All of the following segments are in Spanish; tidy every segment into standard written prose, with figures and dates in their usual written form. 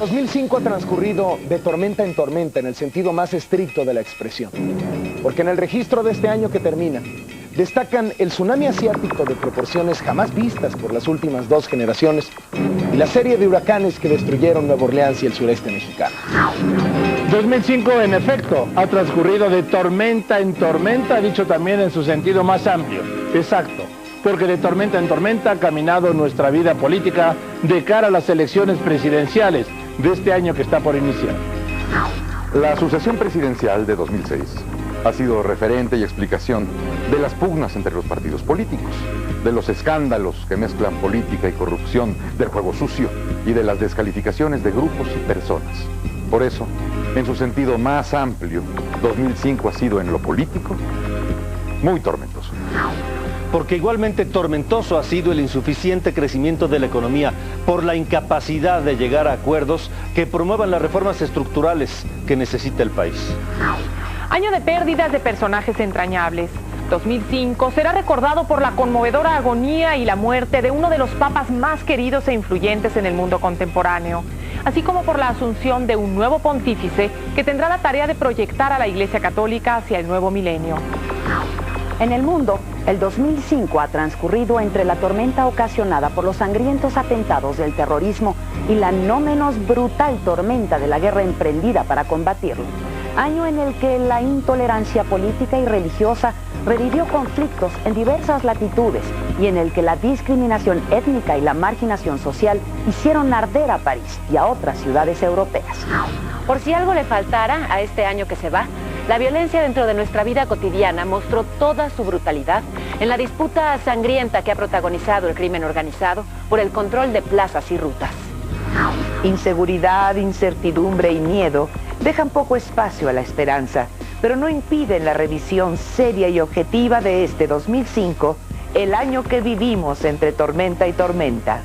2005 ha transcurrido de tormenta en tormenta en el sentido más estricto de la expresión, porque en el registro de este año que termina destacan el tsunami asiático de proporciones jamás vistas por las últimas dos generaciones y la serie de huracanes que destruyeron Nueva Orleans y el sureste mexicano. 2005, en efecto, ha transcurrido de tormenta en tormenta, dicho también en su sentido más amplio. Exacto, porque de tormenta en tormenta ha caminado nuestra vida política de cara a las elecciones presidenciales de este año que está por iniciar. La sucesión presidencial de 2006 ha sido referente y explicación de las pugnas entre los partidos políticos, de los escándalos que mezclan política y corrupción, del juego sucio y de las descalificaciones de grupos y personas. Por eso, en su sentido más amplio, 2005 ha sido en lo político muy tormentoso. Porque igualmente tormentoso ha sido el insuficiente crecimiento de la economía por la incapacidad de llegar a acuerdos que promuevan las reformas estructurales que necesita el país. Año de pérdidas de personajes entrañables. 2005 será recordado por la conmovedora agonía y la muerte de uno de los papas más queridos e influyentes en el mundo contemporáneo, así como por la asunción de un nuevo pontífice que tendrá la tarea de proyectar a la Iglesia Católica hacia el nuevo milenio. En el mundo, el 2005 ha transcurrido entre la tormenta ocasionada por los sangrientos atentados del terrorismo y la no menos brutal tormenta de la guerra emprendida para combatirlo. Año en el que la intolerancia política y religiosa revivió conflictos en diversas latitudes y en el que la discriminación étnica y la marginación social hicieron arder a París y a otras ciudades europeas. Por si algo le faltara a este año que se va, la violencia dentro de nuestra vida cotidiana mostró toda su brutalidad en la disputa sangrienta que ha protagonizado el crimen organizado por el control de plazas y rutas. Inseguridad, incertidumbre y miedo dejan poco espacio a la esperanza, pero no impiden la revisión seria y objetiva de este 2005, el año que vivimos entre tormenta y tormenta.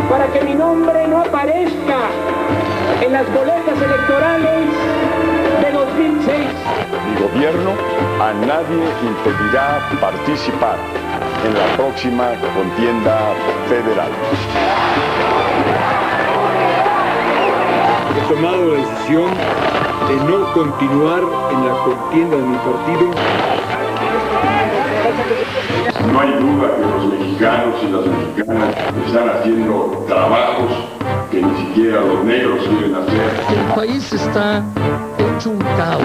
Para que mi nombre no aparezca en las boletas electorales de 2006. Mi gobierno a nadie impedirá participar en la próxima contienda federal. He tomado la decisión de no continuar en la contienda de mi partido. No hay duda que los mexicanos y las mexicanas están haciendo trabajos que ni siquiera los negros quieren hacer. El país está hecho un caos.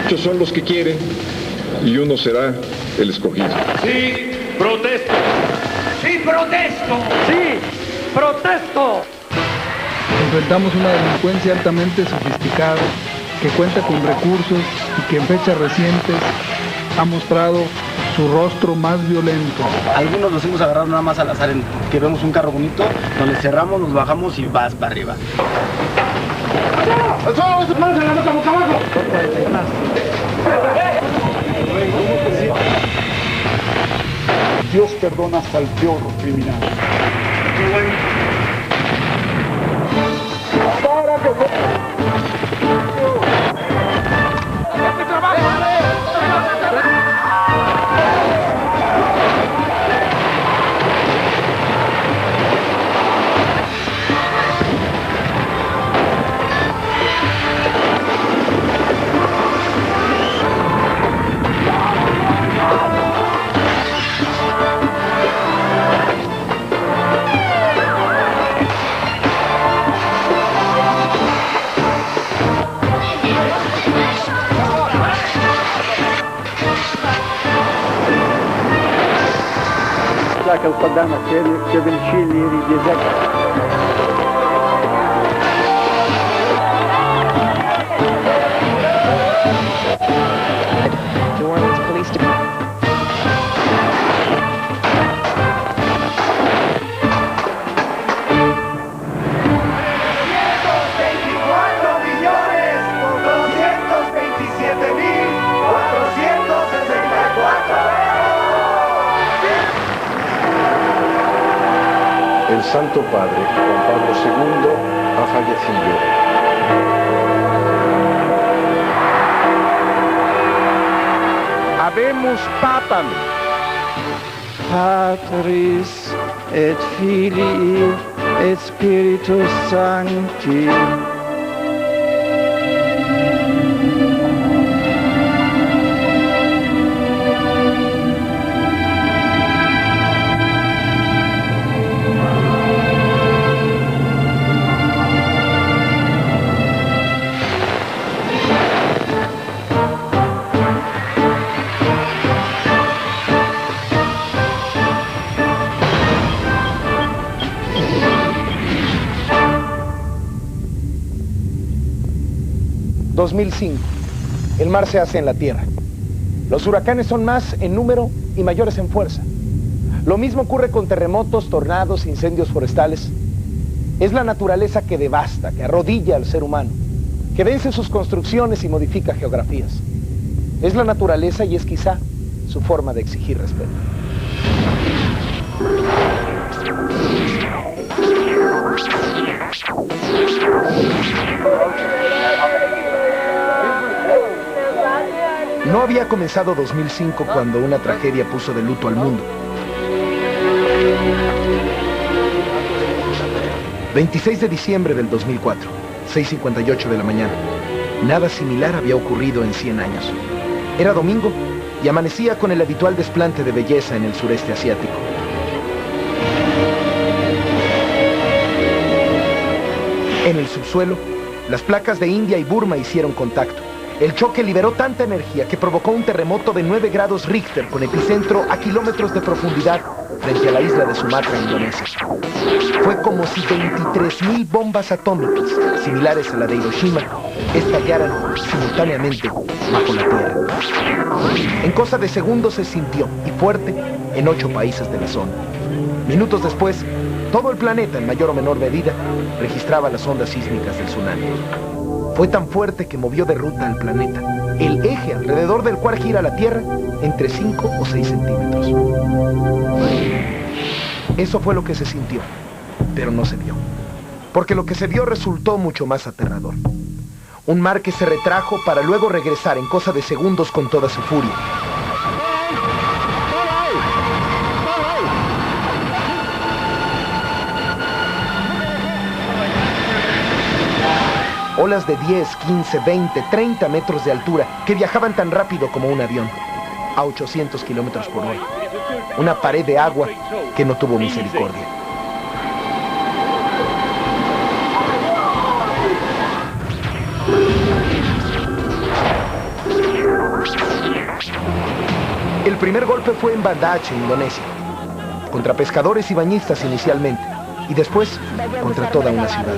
Muchos son los que quieren y uno será el escogido. Sí, protesto. Sí, protesto. Sí, protesto. Enfrentamos una delincuencia altamente sofisticada que cuenta con recursos y que en fechas recientes ha mostrado su rostro más violento. Algunos los hemos agarrado nada más al azar, en que vemos un carro bonito, nos le cerramos, nos bajamos y vas para arriba. Dios perdona hasta el peor criminal. ذاك القدامى قبل شيء اللي يريد يذكر. New Orleans Police Department. El Santo Padre, Juan Pablo II, ha fallecido. Habemus Papam. Patris et Filii et Spiritus Sancti. El mar se hace en la tierra. Los huracanes son más en número y mayores en fuerza. Lo mismo ocurre con terremotos, tornados, incendios forestales. Es la naturaleza que devasta, que arrodilla al ser humano, que vence sus construcciones y modifica geografías. Es la naturaleza y es quizá su forma de exigir respeto. No había comenzado 2005 cuando una tragedia puso de luto al mundo. 26 de diciembre del 2004, 6:58 de la mañana. Nada similar había ocurrido en 100 años. Era domingo y amanecía con el habitual desplante de belleza en el sureste asiático. En el subsuelo, las placas de India y Burma hicieron contacto. El choque liberó tanta energía que provocó un terremoto de 9 grados Richter con epicentro a kilómetros de profundidad frente a la isla de Sumatra, Indonesia. Fue como si 23.000 bombas atómicas, similares a la de Hiroshima, estallaran simultáneamente bajo la tierra. En cosa de segundos se sintió, y fuerte, en 8 países de la zona. Minutos después, todo el planeta, en mayor o menor medida, registraba las ondas sísmicas del tsunami. Fue tan fuerte que movió de ruta al planeta, el eje alrededor del cual gira la Tierra, entre 5 o 6 centímetros. Eso fue lo que se sintió, pero no se vio. Porque lo que se vio resultó mucho más aterrador. Un mar que se retrajo para luego regresar en cosa de segundos con toda su furia. Olas de 10, 15, 20, 30 metros de altura que viajaban tan rápido como un avión, a 800 kilómetros por hora. Una pared de agua que no tuvo misericordia. El primer golpe fue en Banda Aceh, Indonesia, contra pescadores y bañistas inicialmente, y después contra toda una ciudad.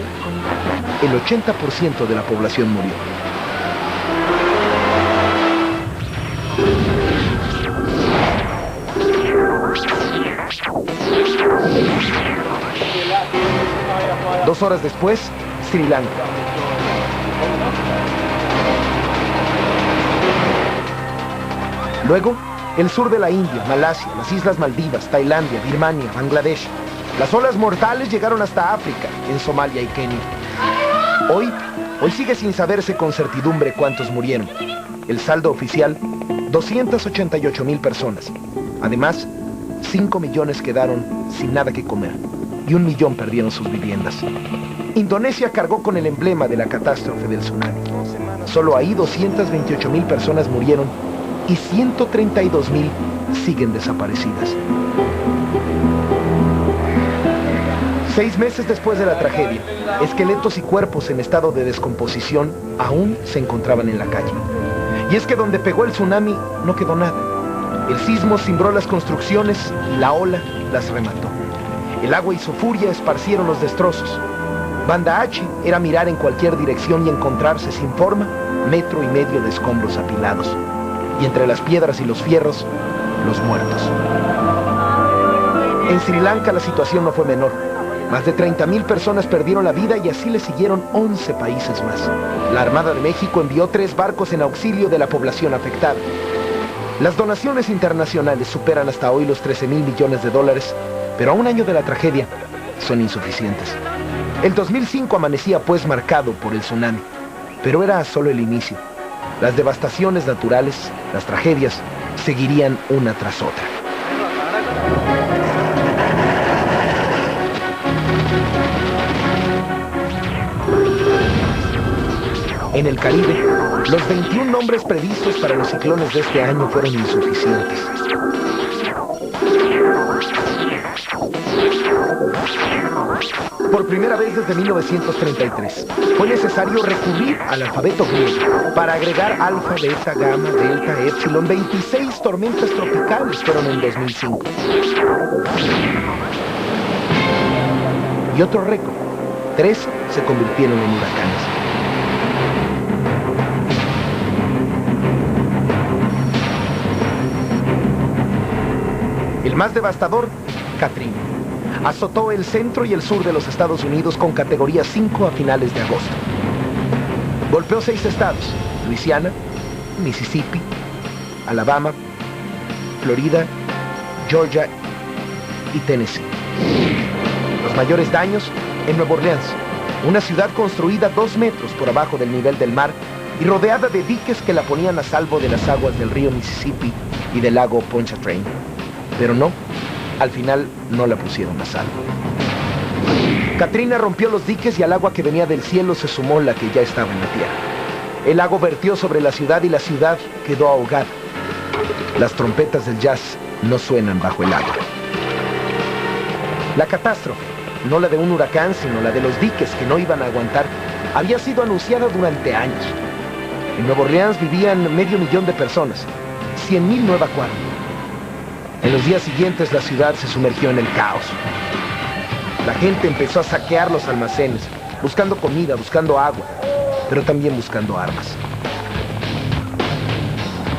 El 80% de la población murió. Dos horas después, Sri Lanka. Luego, el sur de la India, Malasia, las Islas Maldivas, Tailandia, Birmania, Bangladesh. Las olas mortales llegaron hasta África, en Somalia y Kenia. Hoy sigue sin saberse con certidumbre cuántos murieron. El saldo oficial, 288.000 personas. Además, 5 millones quedaron sin nada que comer y 1 millón perdieron sus viviendas. Indonesia cargó con el emblema de la catástrofe del tsunami. Solo ahí 228.000 personas murieron y 132.000 siguen desaparecidas. 6 meses después de la tragedia, esqueletos y cuerpos en estado de descomposición aún se encontraban en la calle. Y es que donde pegó el tsunami no quedó nada. El sismo cimbró las construcciones y la ola las remató. El agua y su furia esparcieron los destrozos. Banda H era mirar en cualquier dirección y encontrarse sin forma, 1,5 metros de escombros apilados. Y entre las piedras y los fierros, los muertos. En Sri Lanka la situación no fue menor. Más de 30,000 personas perdieron la vida y así le siguieron 11 países más. La Armada de México envió 3 barcos en auxilio de la población afectada. Las donaciones internacionales superan hasta hoy los 13,000 millones de dólares, pero a un año de la tragedia son insuficientes. El 2005 amanecía pues marcado por el tsunami, pero era solo el inicio. Las devastaciones naturales, las tragedias, seguirían una tras otra. En el Caribe, los 21 nombres previstos para los ciclones de este año fueron insuficientes. Por primera vez desde 1933, fue necesario recurrir al alfabeto griego para agregar alfa, beta, gamma, delta, epsilon. 26 tormentas tropicales fueron en 2005. Y otro récord, 13 se convirtieron en huracanes. El más devastador, Katrina. Azotó el centro y el sur de los Estados Unidos con categoría 5 a finales de agosto. Golpeó 6 estados: Luisiana, Mississippi, Alabama, Florida, Georgia y Tennessee. Los mayores daños en Nueva Orleans, una ciudad construida 2 metros por abajo del nivel del mar y rodeada de diques que la ponían a salvo de las aguas del río Mississippi y del lago Pontchartrain. Pero no, al final no la pusieron a salvo. Katrina rompió los diques y al agua que venía del cielo se sumó la que ya estaba en la tierra. El lago vertió sobre la ciudad y la ciudad quedó ahogada. Las trompetas del jazz no suenan bajo el agua. La catástrofe, no la de un huracán, sino la de los diques que no iban a aguantar, había sido anunciada durante años. En Nueva Orleans vivían 500,000 de personas, 100,000 no evacuaron. En los días siguientes la ciudad se sumergió en el caos. La gente empezó a saquear los almacenes, buscando comida, buscando agua, pero también buscando armas.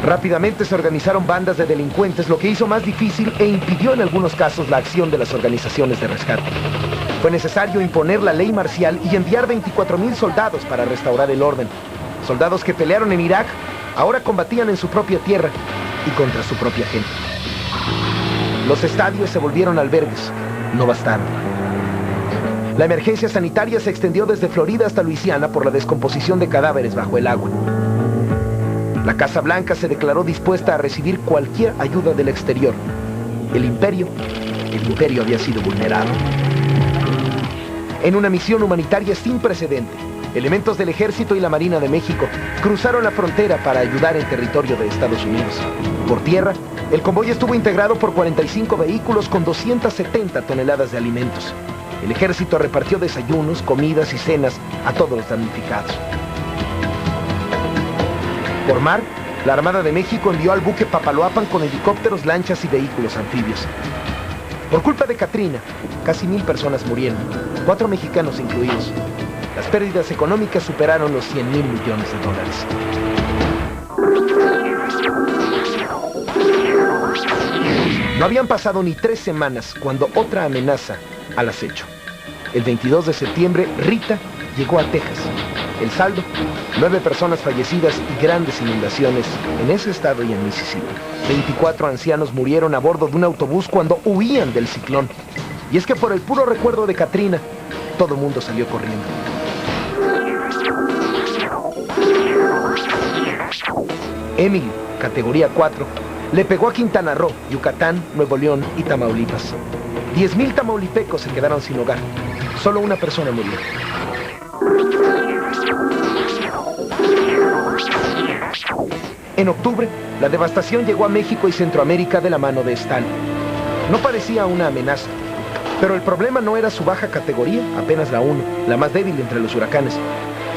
Rápidamente se organizaron bandas de delincuentes, lo que hizo más difícil e impidió en algunos casos la acción de las organizaciones de rescate. Fue necesario imponer la ley marcial y enviar 24,000 soldados para restaurar el orden. Soldados que pelearon en Irak, ahora combatían en su propia tierra y contra su propia gente. Los estadios se volvieron albergues, no bastaron. La emergencia sanitaria se extendió desde Florida hasta Luisiana por la descomposición de cadáveres bajo el agua. La Casa Blanca se declaró dispuesta a recibir cualquier ayuda del exterior. El imperio había sido vulnerado. En una misión humanitaria sin precedente, elementos del Ejército y la Marina de México cruzaron la frontera para ayudar en territorio de Estados Unidos. Por tierra, el convoy estuvo integrado por 45 vehículos con 270 toneladas de alimentos. El ejército repartió desayunos, comidas y cenas a todos los damnificados. Por mar, la Armada de México envió al buque Papaloapan con helicópteros, lanchas y vehículos anfibios. Por culpa de Katrina, casi 1,000 personas murieron, 4 mexicanos incluidos. Las pérdidas económicas superaron los 100,000 millones de dólares. No habían pasado ni 3 semanas cuando otra amenaza al acecho. El 22 de septiembre, Rita llegó a Texas. El saldo, 9 personas fallecidas y grandes inundaciones en ese estado y en Mississippi. 24 ancianos murieron a bordo de un autobús cuando huían del ciclón. Y es que por el puro recuerdo de Katrina, todo el mundo salió corriendo. Emily, categoría 4, le pegó a Quintana Roo, Yucatán, Nuevo León y Tamaulipas. 10,000 tamaulipecos se quedaron sin hogar. Solo una persona murió. En octubre, la devastación llegó a México y Centroamérica de la mano de Stalin. No parecía una amenaza, pero el problema no era su baja categoría, apenas la 1, la más débil entre los huracanes,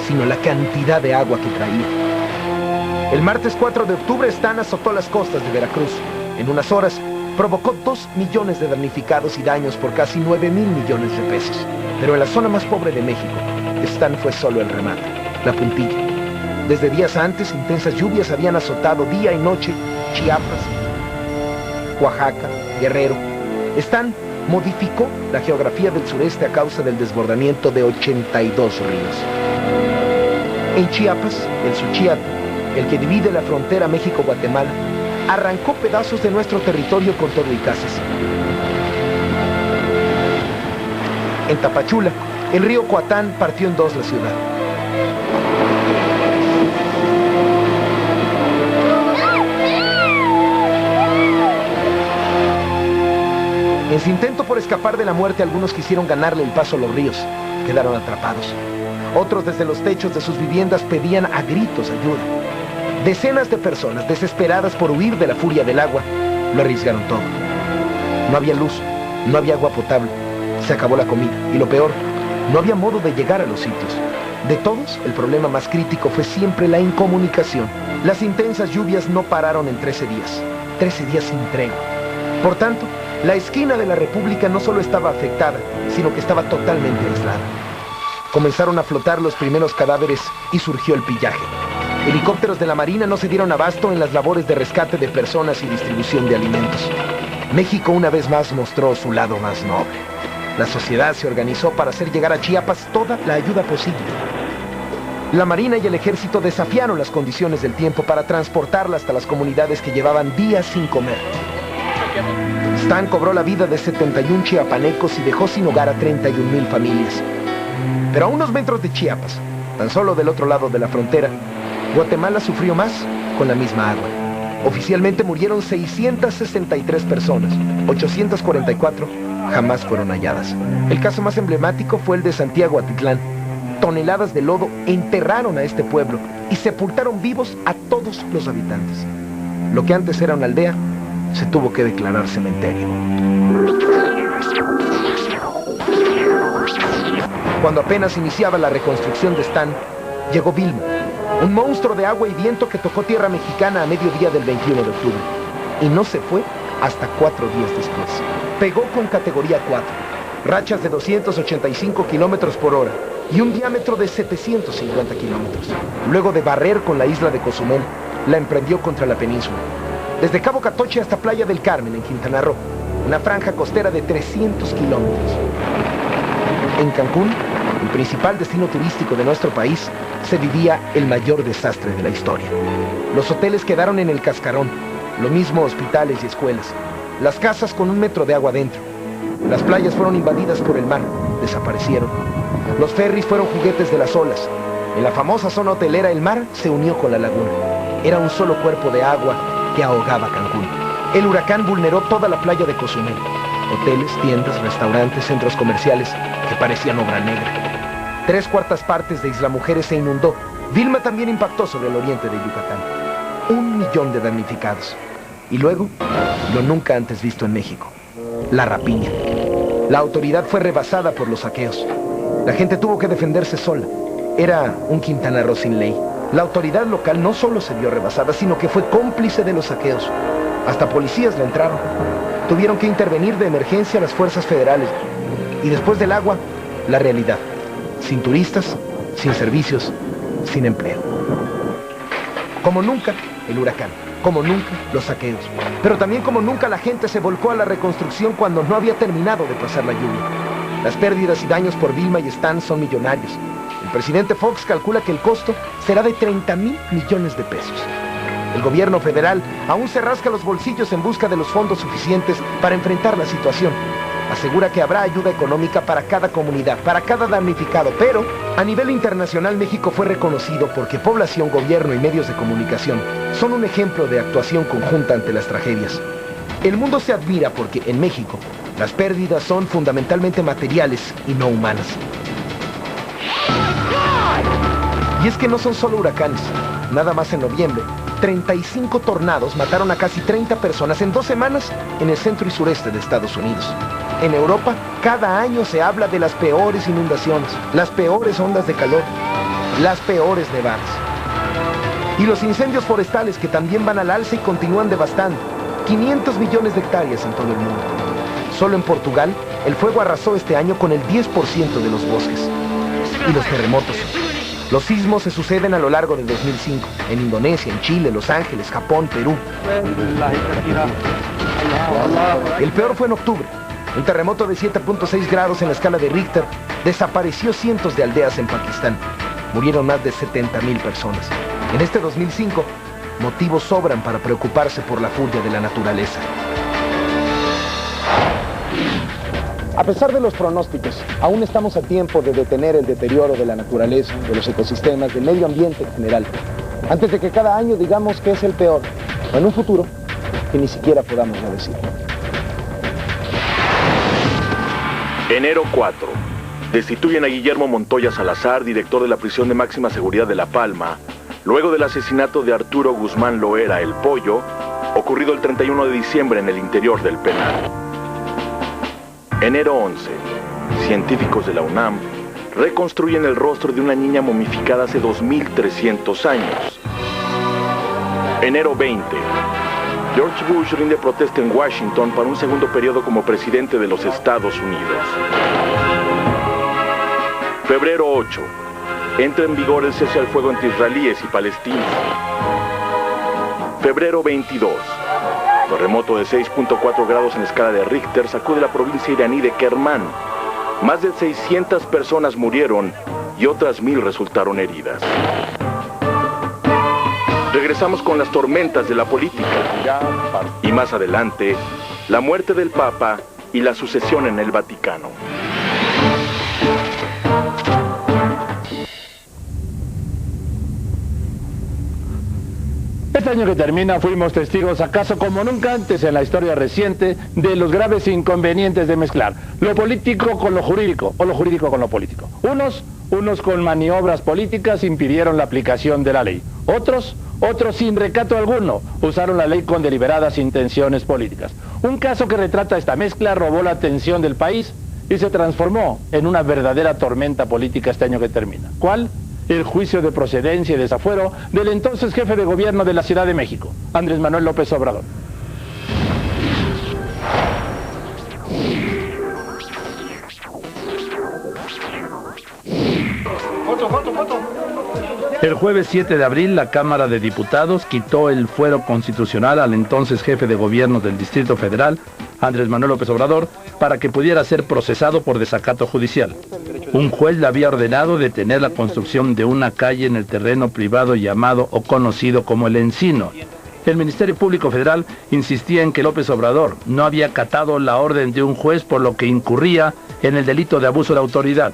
sino la cantidad de agua que traía. El martes 4 de octubre, Stan azotó las costas de Veracruz. En unas horas, provocó 2 millones de damnificados y daños por casi 9,000 millones de pesos. Pero en la zona más pobre de México, Stan fue solo el remate, la puntilla. Desde días antes, intensas lluvias habían azotado día y noche Chiapas, Oaxaca, Guerrero. Stan modificó la geografía del sureste a causa del desbordamiento de 82 ríos. En Chiapas, el Suchiate, el que divide la frontera México-Guatemala, arrancó pedazos de nuestro territorio con todo y casas. En Tapachula, el río Coatán partió en dos la ciudad. En su intento por escapar de la muerte, algunos quisieron ganarle el paso a los ríos. Quedaron atrapados. Otros desde los techos de sus viviendas pedían a gritos ayuda. Decenas de personas, desesperadas por huir de la furia del agua, lo arriesgaron todo. No había luz, no había agua potable, se acabó la comida y lo peor, no había modo de llegar a los sitios. De todos, el problema más crítico fue siempre la incomunicación. Las intensas lluvias no pararon en 13 días. 13 días sin tregua. Por tanto, la esquina de la República no solo estaba afectada, sino que estaba totalmente aislada. Comenzaron a flotar los primeros cadáveres y surgió el pillaje. Helicópteros de la Marina no se dieron abasto en las labores de rescate de personas y distribución de alimentos. México una vez más mostró su lado más noble. La sociedad se organizó para hacer llegar a Chiapas toda la ayuda posible. La Marina y el Ejército desafiaron las condiciones del tiempo para transportarla hasta las comunidades que llevaban días sin comer. Stan cobró la vida de 71 chiapanecos y dejó sin hogar a 31,000 familias. Pero a unos metros de Chiapas, tan solo del otro lado de la frontera, Guatemala sufrió más con la misma agua. Oficialmente murieron 663 personas, 844 jamás fueron halladas. El caso más emblemático fue el de Santiago Atitlán. Toneladas de lodo enterraron a este pueblo y sepultaron vivos a todos los habitantes. Lo que antes era una aldea, se tuvo que declarar cementerio. Cuando apenas iniciaba la reconstrucción de Stan, llegó Vilma, un monstruo de agua y viento que tocó tierra mexicana a mediodía del 21 de octubre. Y no se fue hasta 4 días después. Pegó con categoría 4, rachas de 285 kilómetros por hora y un diámetro de 750 kilómetros. Luego de barrer con la isla de Cozumel, la emprendió contra la península. Desde Cabo Catoche hasta Playa del Carmen, en Quintana Roo, una franja costera de 300 kilómetros. En Cancún, el principal destino turístico de nuestro país, se vivía el mayor desastre de la historia. Los hoteles quedaron en el cascarón, lo mismo hospitales y escuelas. Las casas con 1 metro de agua dentro. Las playas fueron invadidas por el mar, desaparecieron. Los ferries fueron juguetes de las olas. En la famosa zona hotelera, el mar se unió con la laguna. Era un solo cuerpo de agua que ahogaba Cancún. El huracán vulneró toda la playa de Cozumel. Hoteles, tiendas, restaurantes, centros comerciales que parecían obra negra. 3/4 partes de Isla Mujeres se inundó. Vilma también impactó sobre el oriente de Yucatán. 1 millón de damnificados. Y luego, lo nunca antes visto en México, la rapiña. La autoridad fue rebasada por los saqueos. La gente tuvo que defenderse sola. Era un Quintana Roo sin ley. La autoridad local no solo se vio rebasada, sino que fue cómplice de los saqueos. Hasta policías le entraron. Tuvieron que intervenir de emergencia las fuerzas federales. Y después del agua, la realidad. Sin turistas, sin servicios, sin empleo. Como nunca, el huracán. Como nunca, los saqueos. Pero también como nunca la gente se volcó a la reconstrucción cuando no había terminado de pasar la lluvia. Las pérdidas y daños por Vilma y Stan son millonarios. El presidente Fox calcula que el costo será de 30,000 millones de pesos. El gobierno federal aún se rasca los bolsillos en busca de los fondos suficientes para enfrentar la situación. Asegura que habrá ayuda económica para cada comunidad, para cada damnificado, pero a nivel internacional México fue reconocido porque población, gobierno y medios de comunicación son un ejemplo de actuación conjunta ante las tragedias. El mundo se admira porque en México las pérdidas son fundamentalmente materiales y no humanas. Y es que no son solo huracanes. Nada más en noviembre, 35 tornados mataron a casi 30 personas en 2 semanas en el centro y sureste de Estados Unidos. En Europa, cada año se habla de las peores inundaciones, las peores ondas de calor, las peores nevadas. Y los incendios forestales que también van al alza y continúan devastando. 500 millones de hectáreas en todo el mundo. Solo en Portugal, el fuego arrasó este año con el 10% de los bosques. Y los terremotos. Los sismos se suceden a lo largo de 2005, en Indonesia, en Chile, Los Ángeles, Japón, Perú. El peor fue en octubre. Un terremoto de 7.6 grados en la escala de Richter desapareció cientos de aldeas en Pakistán. Murieron más de 70.000 personas. En este 2005, motivos sobran para preocuparse por la furia de la naturaleza. A pesar de los pronósticos, aún estamos a tiempo de detener el deterioro de la naturaleza, de los ecosistemas, del medio ambiente en general, antes de que cada año digamos que es el peor, o en un futuro que ni siquiera podamos decirlo. Enero 4. Destituyen a Guillermo Montoya Salazar, director de la prisión de máxima seguridad de La Palma, luego del asesinato de Arturo Guzmán Loera, el Pollo, ocurrido el 31 de diciembre en el interior del penal. Enero 11. Científicos de la UNAM reconstruyen el rostro de una niña momificada hace 2300 años. Enero 20. George Bush rinde protesta en Washington para un segundo periodo como presidente de los Estados Unidos. Febrero 8. Entra en vigor el cese al fuego entre israelíes y palestinos. Febrero 22. Terremoto de 6.4 grados en escala de Richter sacude la provincia iraní de Kermán. Más de 600 personas murieron y otras 1000 resultaron heridas. Regresamos con las tormentas de la política. Y más adelante, la muerte del Papa y la sucesión en el Vaticano. Este año que termina fuimos testigos, acaso como nunca antes en la historia reciente, de los graves inconvenientes de mezclar lo político con lo jurídico, o lo jurídico con lo político. Unos con maniobras políticas impidieron la aplicación de la ley. Otros sin recato alguno usaron la ley con deliberadas intenciones políticas. Un caso que retrata esta mezcla robó la atención del país y se transformó en una verdadera tormenta política este año que termina. ¿Cuál? El juicio de procedencia y desafuero del entonces jefe de gobierno de la Ciudad de México, Andrés Manuel López Obrador. El jueves 7 de abril, la Cámara de Diputados quitó el fuero constitucional al entonces jefe de gobierno del Distrito Federal, Andrés Manuel López Obrador, para que pudiera ser procesado por desacato judicial. Un juez le había ordenado detener la construcción de una calle en el terreno privado llamado o conocido como El Encino. El Ministerio Público Federal insistía en que López Obrador no había acatado la orden de un juez, por lo que incurría en el delito de abuso de autoridad.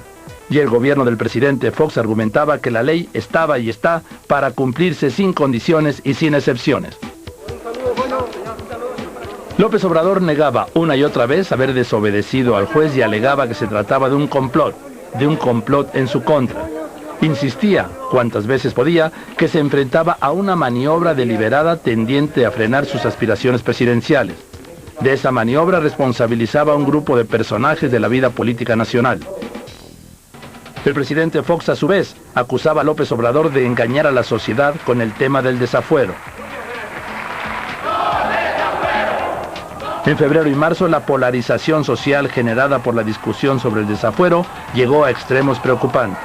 Y el gobierno del presidente Fox argumentaba que la ley estaba y está para cumplirse sin condiciones y sin excepciones. López Obrador negaba una y otra vez haber desobedecido al juez y alegaba que se trataba de un complot en su contra. Insistía, cuantas veces podía, que se enfrentaba a una maniobra deliberada tendiente a frenar sus aspiraciones presidenciales. De esa maniobra responsabilizaba a un grupo de personajes de la vida política nacional. El presidente Fox, a su vez, acusaba a López Obrador de engañar a la sociedad con el tema del desafuero. En febrero y marzo, la polarización social generada por la discusión sobre el desafuero llegó a extremos preocupantes.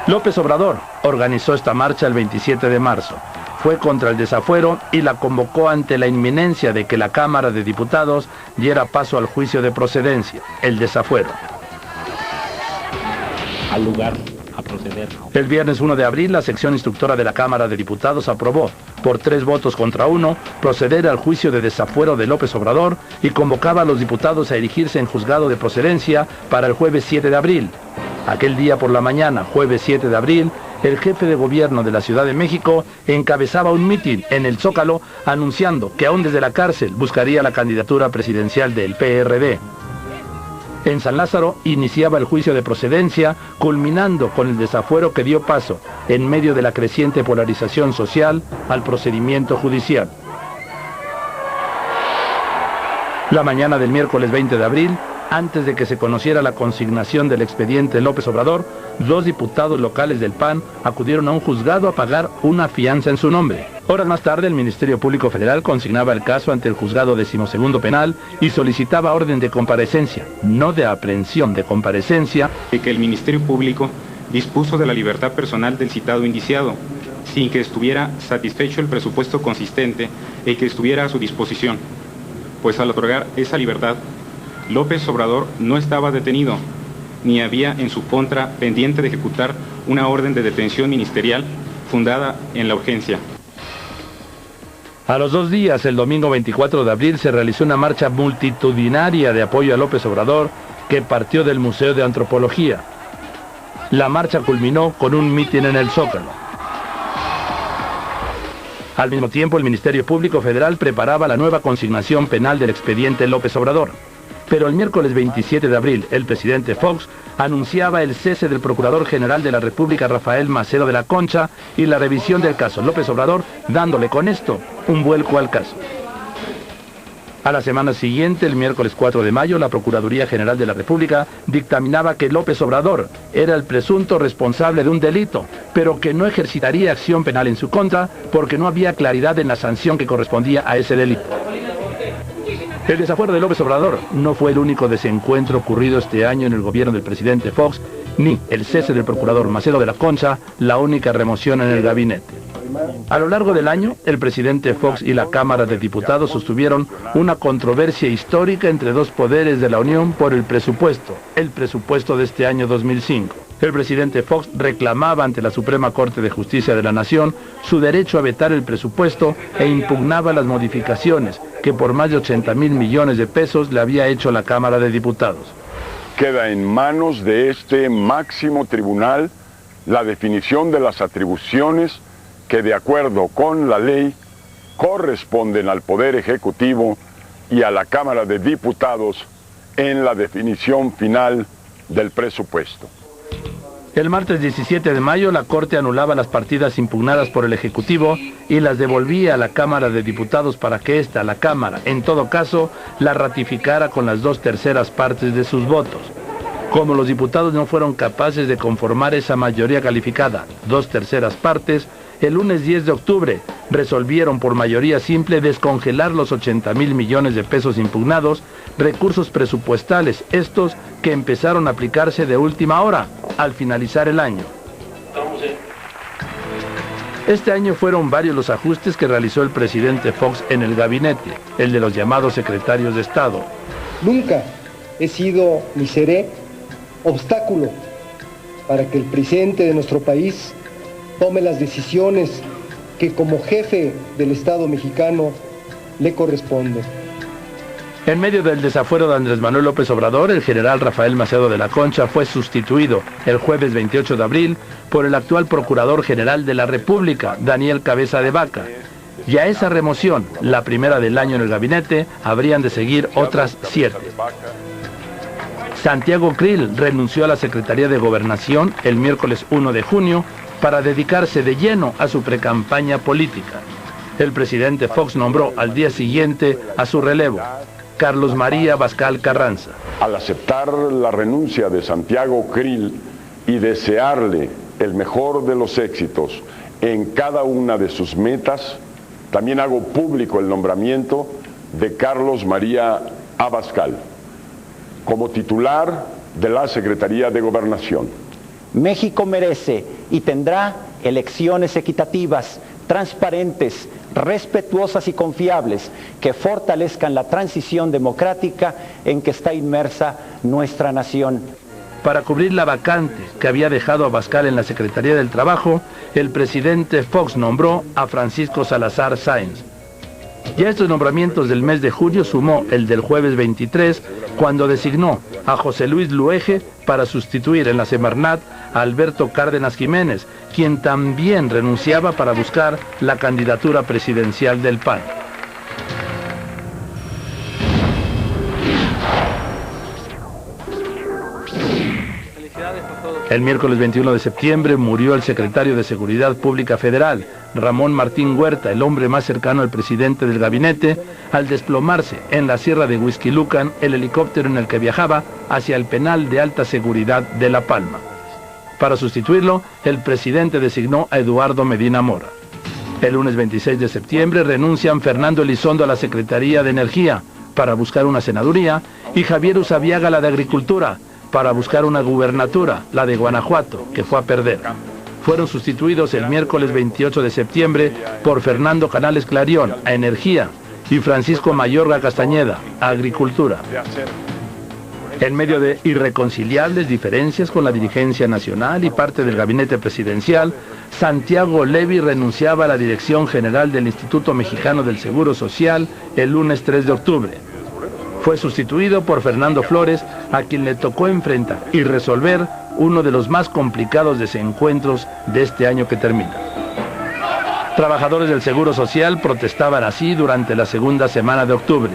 López Obrador organizó esta marcha el 27 de marzo. Fue contra el desafuero y la convocó ante la inminencia de que la Cámara de Diputados diera paso al juicio de procedencia, el desafuero. Al lugar a proceder. El viernes 1 de abril, la sección instructora de la Cámara de Diputados aprobó, por 3 votos contra 1, proceder al juicio de desafuero de López Obrador y convocaba a los diputados a erigirse en juzgado de procedencia para el jueves 7 de abril. Aquel día por la mañana, jueves 7 de abril, el jefe de gobierno de la Ciudad de México encabezaba un mitin en el Zócalo anunciando que aún desde la cárcel buscaría la candidatura presidencial del PRD. En San Lázaro iniciaba el juicio de procedencia, culminando con el desafuero que dio paso, en medio de la creciente polarización social, al procedimiento judicial. La mañana del miércoles 20 de abril, antes de que se conociera la consignación del expediente López Obrador, 2 diputados locales del PAN acudieron a un juzgado a pagar una fianza en su nombre. Horas más tarde, el Ministerio Público Federal consignaba el caso ante el Juzgado 12º Penal y solicitaba orden de comparecencia, no de aprehensión, de comparecencia. Que el Ministerio Público dispuso de la libertad personal del citado indiciado, sin que estuviera satisfecho el presupuesto consistente y que estuviera a su disposición, pues al otorgar esa libertad, López Obrador no estaba detenido, ni había en su contra pendiente de ejecutar una orden de detención ministerial fundada en la urgencia. A los 2 días, el domingo 24 de abril, se realizó una marcha multitudinaria de apoyo a López Obrador que partió del Museo de Antropología. La marcha culminó con un mitin en el Zócalo. Al mismo tiempo, el Ministerio Público Federal preparaba la nueva consignación penal del expediente López Obrador. Pero el miércoles 27 de abril, el presidente Fox anunciaba el cese del Procurador General de la República, Rafael Macedo de la Concha, y la revisión del caso López Obrador, dándole con esto un vuelco al caso. A la semana siguiente, el miércoles 4 de mayo, la Procuraduría General de la República dictaminaba que López Obrador era el presunto responsable de un delito, pero que no ejercitaría acción penal en su contra porque no había claridad en la sanción que correspondía a ese delito. El desafuero de López Obrador no fue el único desencuentro ocurrido este año en el gobierno del presidente Fox, ni el cese del procurador Macedo de la Concha, la única remoción en el gabinete. A lo largo del año, el presidente Fox y la Cámara de Diputados sostuvieron una controversia histórica entre dos poderes de la Unión por el presupuesto de este año 2005. El presidente Fox reclamaba ante la Suprema Corte de Justicia de la Nación su derecho a vetar el presupuesto e impugnaba las modificaciones que por más de 80,000 millones de pesos le había hecho la Cámara de Diputados. Queda en manos de este máximo tribunal la definición de las atribuciones que, de acuerdo con la ley, corresponden al Poder Ejecutivo y a la Cámara de Diputados en la definición final del presupuesto. El martes 17 de mayo, la Corte anulaba las partidas impugnadas por el Ejecutivo y las devolvía a la Cámara de Diputados para que ésta, la Cámara, en todo caso, la ratificara con las 2/3 partes de sus votos. Como los diputados no fueron capaces de conformar esa mayoría calificada, 2/3 partes, el lunes 10 de octubre resolvieron por mayoría simple descongelar los 80,000 millones de pesos impugnados, recursos presupuestales estos que empezaron a aplicarse de última hora, al finalizar el año. Este año fueron varios los ajustes que realizó el presidente Fox en el gabinete, el de los llamados secretarios de Estado. Nunca he sido ni seré obstáculo para que el presidente de nuestro país tome las decisiones que como jefe del Estado mexicano le corresponde. En medio del desafuero de Andrés Manuel López Obrador, el general Rafael Macedo de la Concha fue sustituido el jueves 28 de abril por el actual Procurador General de la República, Daniel Cabeza de Vaca. Y a esa remoción, la primera del año en el gabinete, habrían de seguir otras 7. Santiago Krill renunció a la Secretaría de Gobernación el miércoles 1 de junio para dedicarse de lleno a su precampaña política. El presidente Fox nombró al día siguiente a su relevo, Carlos María Abascal Carranza. Al aceptar la renuncia de Santiago Krill y desearle el mejor de los éxitos en cada una de sus metas, también hago público el nombramiento de Carlos María Abascal como titular de la Secretaría de Gobernación. México merece y tendrá elecciones equitativas, transparentes, respetuosas y confiables que fortalezcan la transición democrática en que está inmersa nuestra nación. Para cubrir la vacante que había dejado Abascal en la Secretaría del Trabajo, el presidente Fox nombró a Francisco Salazar Sáenz. Y a estos nombramientos del mes de julio sumó el del jueves 23, cuando designó a José Luis Luege para sustituir en la Semarnat a Alberto Cárdenas Jiménez, quien también renunciaba para buscar la candidatura presidencial del PAN. El miércoles 21 de septiembre murió el secretario de Seguridad Pública Federal, Ramón Martín Huerta, el hombre más cercano al presidente del gabinete, al desplomarse en la sierra de Huixquilucan el helicóptero en el que viajaba hacia el penal de alta seguridad de La Palma. Para sustituirlo, el presidente designó a Eduardo Medina Mora. El lunes 26 de septiembre renuncian Fernando Elizondo a la Secretaría de Energía para buscar una senaduría y Javier Usabiaga a la de Agricultura para buscar una gubernatura, la de Guanajuato, que fue a perder. Fueron sustituidos el miércoles 28 de septiembre por Fernando Canales Clarión a Energía y Francisco Mayorga Castañeda a Agricultura. En medio de irreconciliables diferencias con la dirigencia nacional y parte del gabinete presidencial, Santiago Levy renunciaba a la dirección general del Instituto Mexicano del Seguro Social el lunes 3 de octubre. Fue sustituido por Fernando Flores, a quien le tocó enfrentar y resolver uno de los más complicados desencuentros de este año que termina. Trabajadores del Seguro Social protestaban así durante la segunda semana de octubre.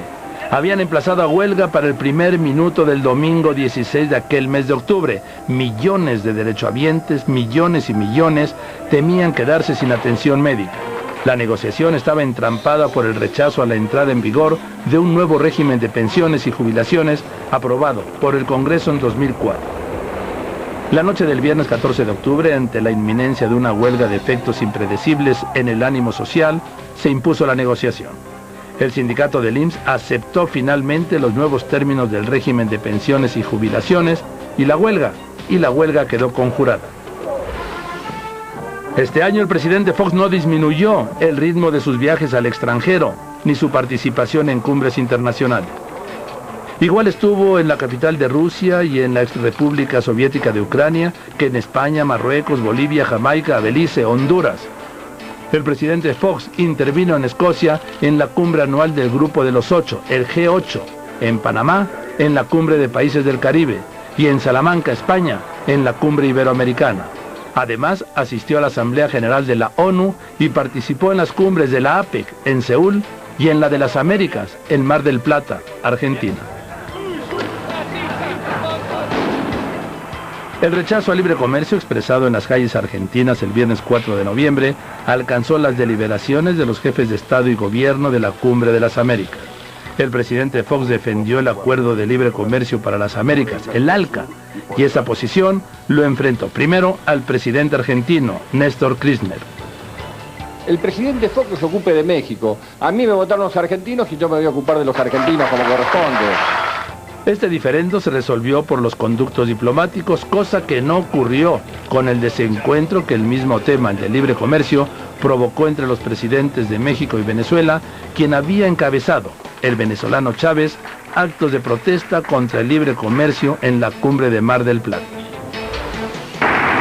Habían emplazado a huelga para el primer minuto del domingo 16 de aquel mes de octubre. Millones de derechohabientes, millones y millones, temían quedarse sin atención médica. La negociación estaba entrampada por el rechazo a la entrada en vigor de un nuevo régimen de pensiones y jubilaciones aprobado por el Congreso en 2004. La noche del viernes 14 de octubre, ante la inminencia de una huelga de efectos impredecibles en el ánimo social, se impuso la negociación. El sindicato del IMSS aceptó finalmente los nuevos términos del régimen de pensiones y jubilaciones y la huelga quedó conjurada. Este año el presidente Fox no disminuyó el ritmo de sus viajes al extranjero, ni su participación en cumbres internacionales. Igual estuvo en la capital de Rusia y en la exrepública soviética de Ucrania que en España, Marruecos, Bolivia, Jamaica, Belice, Honduras. El presidente Fox intervino en Escocia en la cumbre anual del Grupo de los Ocho, el G8, en Panamá, en la cumbre de países del Caribe, y en Salamanca, España, en la cumbre iberoamericana. Además, asistió a la Asamblea General de la ONU y participó en las cumbres de la APEC en Seúl y en la de las Américas en Mar del Plata, Argentina. El rechazo al libre comercio expresado en las calles argentinas el viernes 4 de noviembre alcanzó las deliberaciones de los jefes de Estado y Gobierno de la Cumbre de las Américas. El presidente Fox defendió el Acuerdo de Libre Comercio para las Américas, el ALCA, y esa posición lo enfrentó primero al presidente argentino, Néstor Kirchner. El presidente Fox se ocupe de México. A mí me votaron los argentinos y yo me voy a ocupar de los argentinos como corresponde. Este diferendo se resolvió por los conductos diplomáticos, cosa que no ocurrió con el desencuentro que el mismo tema, el de libre comercio, provocó entre los presidentes de México y Venezuela, quien había encabezado, el venezolano Chávez, actos de protesta contra el libre comercio en la cumbre de Mar del Plata.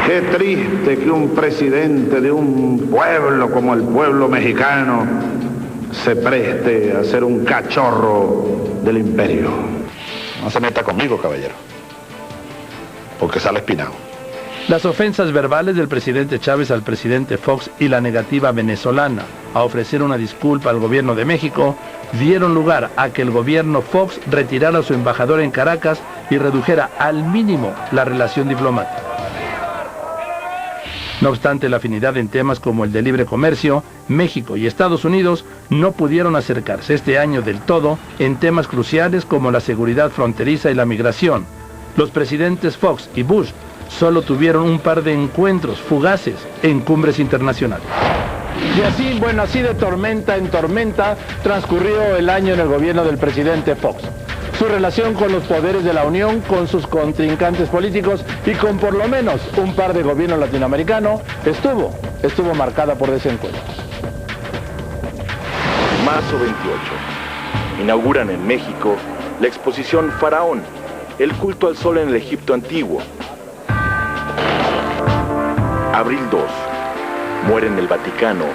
Qué triste que un presidente de un pueblo como el pueblo mexicano se preste a ser un cachorro del imperio. No se meta conmigo, caballero, porque sale espinado. Las ofensas verbales del presidente Chávez al presidente Fox y la negativa venezolana a ofrecer una disculpa al gobierno de México dieron lugar a que el gobierno Fox retirara a su embajador en Caracas y redujera al mínimo la relación diplomática. No obstante la afinidad en temas como el de libre comercio, México y Estados Unidos no pudieron acercarse este año del todo en temas cruciales como la seguridad fronteriza y la migración. Los presidentes Fox y Bush solo tuvieron un par de encuentros fugaces en cumbres internacionales. Y así, así de tormenta en tormenta transcurrió el año en el gobierno del presidente Fox. Su relación con los poderes de la Unión, con sus contrincantes políticos y con por lo menos un par de gobiernos latinoamericanos estuvo marcada por desencuentros. Marzo 28. Inauguran en México la exposición Faraón, el culto al sol en el Egipto antiguo. Abril 2. Muere en el Vaticano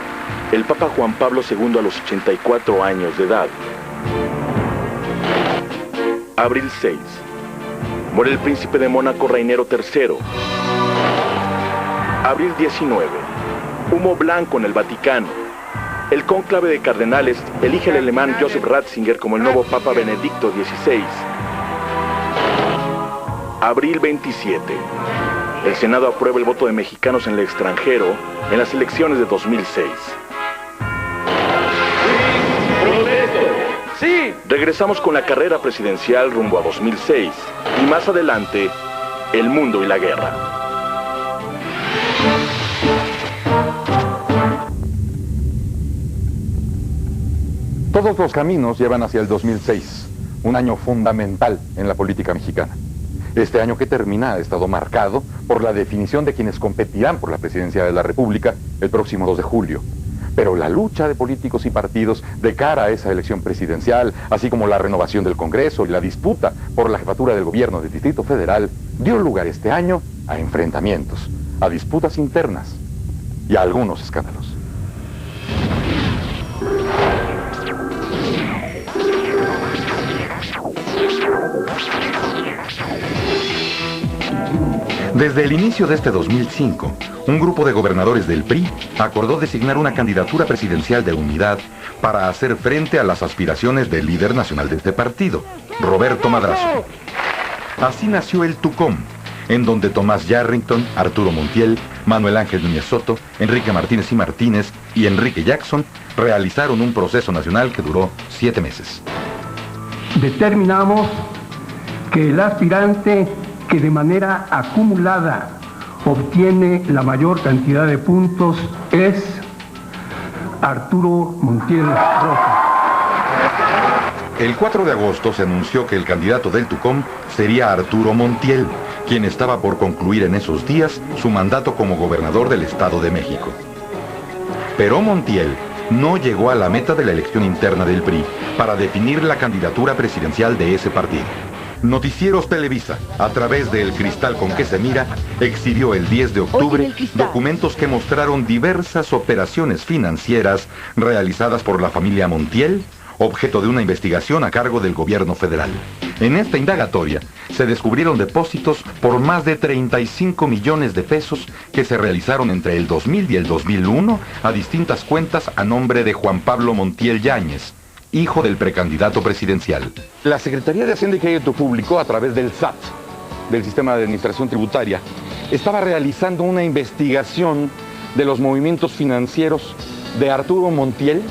el Papa Juan Pablo II a los 84 años de edad. Abril 6. Muere el príncipe de Mónaco Reinero III. Abril 19. Humo blanco en el Vaticano. El cónclave de cardenales elige al alemán Joseph Ratzinger como el nuevo Papa Benedicto XVI. Abril 27. El Senado aprueba el voto de mexicanos en el extranjero en las elecciones de 2006. Sí. Regresamos con la carrera presidencial rumbo a 2006 y más adelante, el mundo y la guerra. Todos los caminos llevan hacia el 2006, un año fundamental en la política mexicana. Este año que termina ha estado marcado por la definición de quienes competirán por la presidencia de la República el próximo 2 de julio. Pero la lucha de políticos y partidos de cara a esa elección presidencial, así como la renovación del Congreso y la disputa por la jefatura del gobierno del Distrito Federal, dio lugar este año a enfrentamientos, a disputas internas y a algunos escándalos. Desde el inicio de este 2005, un grupo de gobernadores del PRI acordó designar una candidatura presidencial de unidad para hacer frente a las aspiraciones del líder nacional de este partido, Roberto Madrazo. Así nació el TUCOM, en donde Tomás Yarrington, Arturo Montiel, Manuel Ángel Núñez Soto, Enrique Martínez y Martínez y Enrique Jackson realizaron un proceso nacional que duró 7 meses. Determinamos que el aspirante que de manera acumulada obtiene la mayor cantidad de puntos es Arturo Montiel Rojas. El 4 de agosto se anunció que el candidato del TUCOM sería Arturo Montiel, quien estaba por concluir en esos días su mandato como gobernador del Estado de México. Pero Montiel no llegó a la meta de la elección interna del PRI para definir la candidatura presidencial de ese partido. Noticieros Televisa, a través del cristal con que se mira, exhibió el 10 de octubre documentos que mostraron diversas operaciones financieras realizadas por la familia Montiel, objeto de una investigación a cargo del gobierno federal. En esta indagatoria se descubrieron depósitos por más de 35 millones de pesos que se realizaron entre el 2000 y el 2001 a distintas cuentas a nombre de Juan Pablo Montiel Yáñez, hijo del precandidato presidencial. La Secretaría de Hacienda y Crédito Público, a través del SAT, del Sistema de Administración Tributaria, estaba realizando una investigación de los movimientos financieros de Arturo Montiel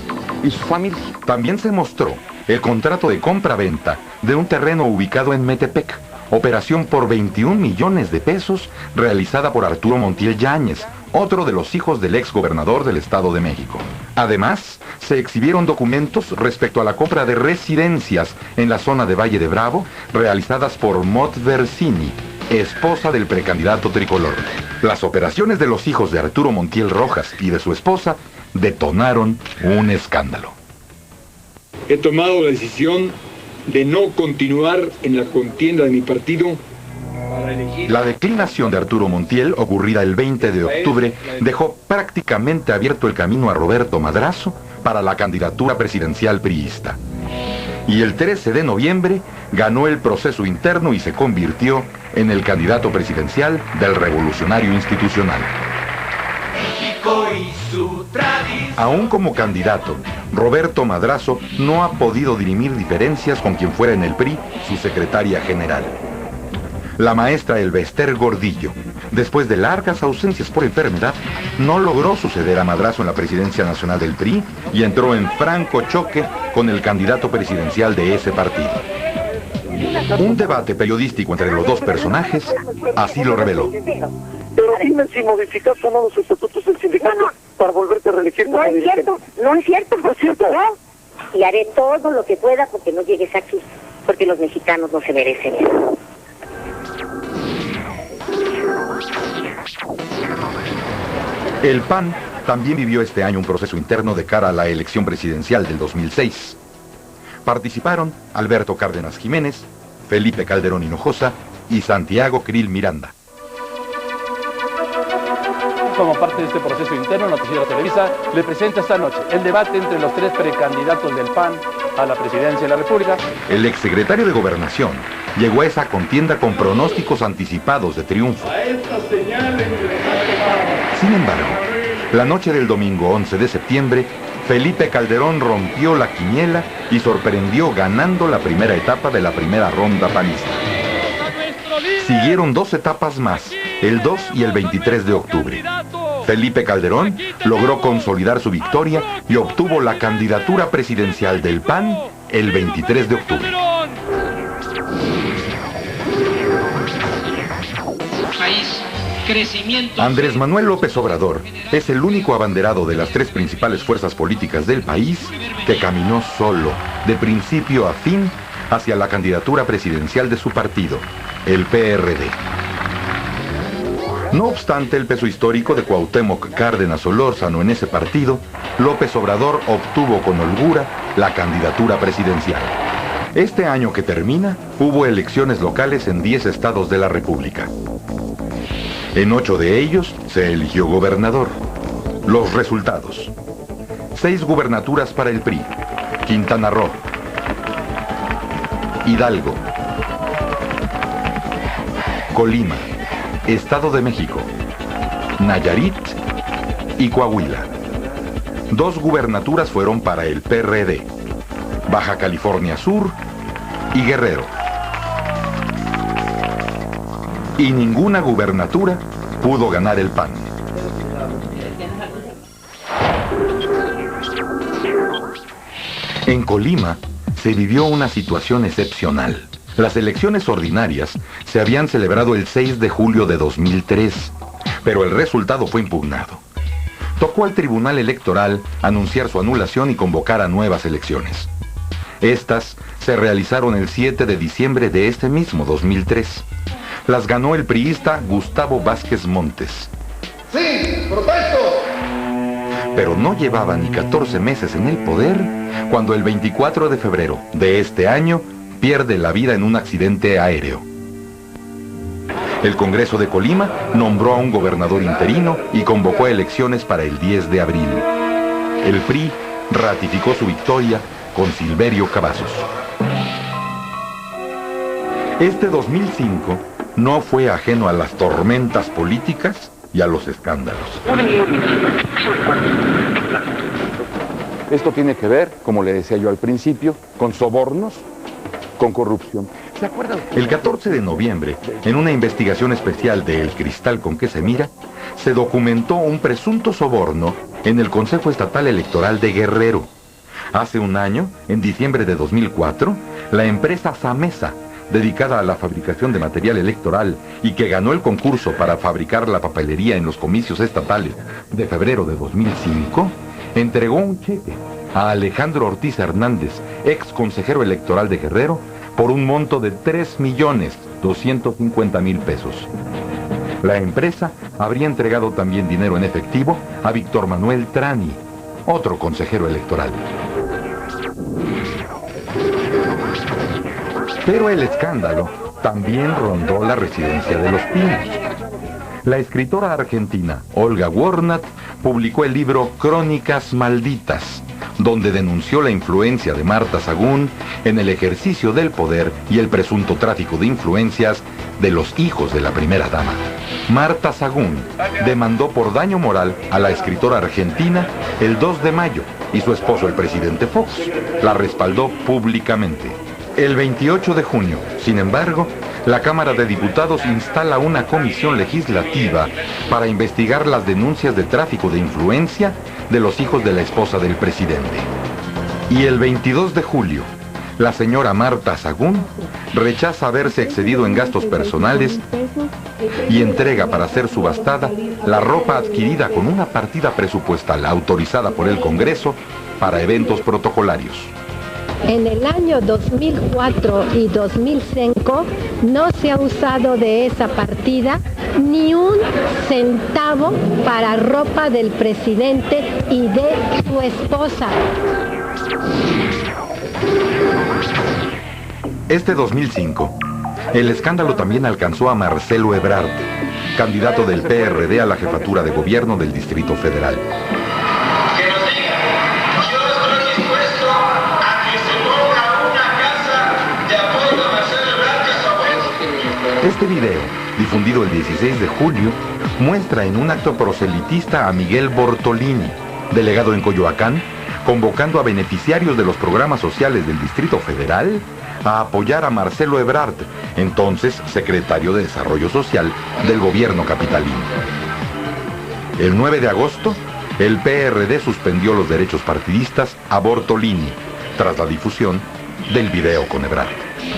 y su familia. También se mostró el contrato de compra-venta de un terreno ubicado en Metepec, operación por 21 millones de pesos realizada por Arturo Montiel Yáñez, otro de los hijos del ex gobernador del Estado de México. Además, se exhibieron documentos respecto a la compra de residencias en la zona de Valle de Bravo, realizadas por Mot Versini, esposa del precandidato tricolor. Las operaciones de los hijos de Arturo Montiel Rojas y de su esposa detonaron un escándalo. He tomado la decisión de no continuar en la contienda de mi partido. La declinación de Arturo Montiel, ocurrida el 20 de octubre, dejó prácticamente abierto el camino a Roberto Madrazo para la candidatura presidencial priista. Y el 13 de noviembre ganó el proceso interno y se convirtió en el candidato presidencial del Revolucionario Institucional. Aún como candidato, Roberto Madrazo no ha podido dirimir diferencias con quien fuera en el PRI su secretaria general. La maestra Elba Ester Gordillo, después de largas ausencias por enfermedad, no logró suceder a Madrazo en la presidencia nacional del PRI y entró en franco choque con el candidato presidencial de ese partido. Un debate periodístico entre los dos personajes así lo reveló. Pero dime si modificaste o no los estatutos del sindicato para volverte a reelegir como dirigente. No es cierto, ¿no? Y haré todo lo que pueda porque no llegues aquí, porque los mexicanos no se merecen eso. El PAN también vivió este año un proceso interno de cara a la elección presidencial del 2006. Participaron Alberto Cárdenas Jiménez, Felipe Calderón Hinojosa y Santiago Krill Miranda. Como parte de este proceso interno, Noticiero Televisa le presenta esta noche el debate entre los 3 precandidatos del PAN a la presidencia de la República. El exsecretario de Gobernación llegó a esa contienda con pronósticos anticipados de triunfo. Sin embargo, la noche del domingo 11 de septiembre, Felipe Calderón rompió la quiniela y sorprendió ganando la primera etapa de la primera ronda panista. Siguieron 2 etapas más, el 2 y el 23 de octubre. Felipe Calderón logró consolidar su victoria y obtuvo la candidatura presidencial del PAN el 23 de octubre. Un país crecimiento... Andrés Manuel López Obrador es el único abanderado de las tres principales fuerzas políticas del país que caminó solo, de principio a fin, hacia la candidatura presidencial de su partido, el PRD. No obstante el peso histórico de Cuauhtémoc Cárdenas Solórzano en ese partido, López Obrador obtuvo con holgura la candidatura presidencial. Este año que termina, hubo elecciones locales en 10 estados de la República. En 8 de ellos se eligió gobernador. Los resultados: 6 gubernaturas para el PRI: Quintana Roo, Hidalgo, Colima, Estado de México, Nayarit y Coahuila. 2 gubernaturas fueron para el PRD: Baja California Sur y Guerrero. Y ninguna gubernatura pudo ganar el PAN. En Colima se vivió una situación excepcional. Las elecciones ordinarias se habían celebrado el 6 de julio de 2003, pero el resultado fue impugnado. Tocó al Tribunal Electoral anunciar su anulación y convocar a nuevas elecciones. Estas se realizaron el 7 de diciembre de este mismo 2003. Las ganó el priista Gustavo Vázquez Montes. ¡Sí! ¡Protesto! Pero no llevaba ni 14 meses en el poder cuando el 24 de febrero de este año pierde la vida en un accidente aéreo. El Congreso de Colima nombró a un gobernador interino y convocó elecciones para el 10 de abril. El PRI ratificó su victoria con Silverio Cavazos. Este 2005 no fue ajeno a las tormentas políticas y a los escándalos. Esto tiene que ver, como le decía yo al principio, con sobornos, con corrupción. ¿Se acuerdan? El 14 de noviembre, en una investigación especial de El Cristal con que se mira, se documentó un presunto soborno en el Consejo Estatal Electoral de Guerrero. Hace un año, en diciembre de 2004, la empresa Samesa, dedicada a la fabricación de material electoral y que ganó el concurso para fabricar la papelería en los comicios estatales de febrero de 2005, entregó un cheque a Alejandro Ortiz Hernández, ex consejero electoral de Guerrero, por un monto de 3.250.000 pesos. La empresa habría entregado también dinero en efectivo a Víctor Manuel Trani, otro consejero electoral. Pero el escándalo también rondó la residencia de Los Pinos. La escritora argentina Olga Warnat publicó el libro Crónicas Malditas, donde denunció la influencia de Marta Sagún en el ejercicio del poder y el presunto tráfico de influencias de los hijos de la primera dama. Marta Sagún demandó por daño moral a la escritora argentina el 2 de mayo y su esposo, el presidente Fox, la respaldó públicamente. El 28 de junio, sin embargo, la Cámara de Diputados instala una comisión legislativa para investigar las denuncias de tráfico de influencia de los hijos de la esposa del presidente. Y el 22 de julio, la señora Marta Sagún rechaza haberse excedido en gastos personales y entrega para ser subastada la ropa adquirida con una partida presupuestal autorizada por el Congreso para eventos protocolarios. En el año 2004 y 2005 no se ha usado de esa partida ni un centavo para ropa del presidente y de su esposa. Este 2005, el escándalo también alcanzó a Marcelo Ebrard, candidato del PRD a la jefatura de gobierno del Distrito Federal. Este video, difundido el 16 de julio, muestra en un acto proselitista a Miguel Bortolini, delegado en Coyoacán, convocando a beneficiarios de los programas sociales del Distrito Federal a apoyar a Marcelo Ebrard, entonces secretario de Desarrollo Social del gobierno capitalino. El 9 de agosto, el PRD suspendió los derechos partidistas a Bortolini, tras la difusión del video con Ebrard.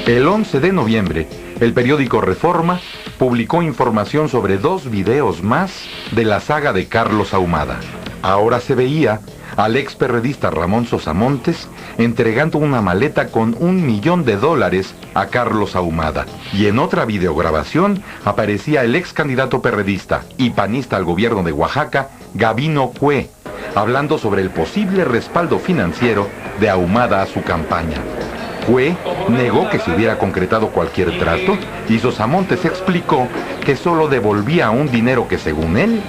El 11 de noviembre, el periódico Reforma publicó información sobre 2 videos más de la saga de Carlos Ahumada. Ahora se veía al ex perredista Ramón Sosamontes entregando una maleta con $1 millón a Carlos Ahumada. Y en otra videograbación aparecía el ex candidato perredista y panista al gobierno de Oaxaca, Gabino Cue, hablando sobre el posible respaldo financiero de Ahumada a su campaña. Cue negó que se hubiera concretado cualquier trato y Sosamontes explicó que solo devolvía un dinero que, según él,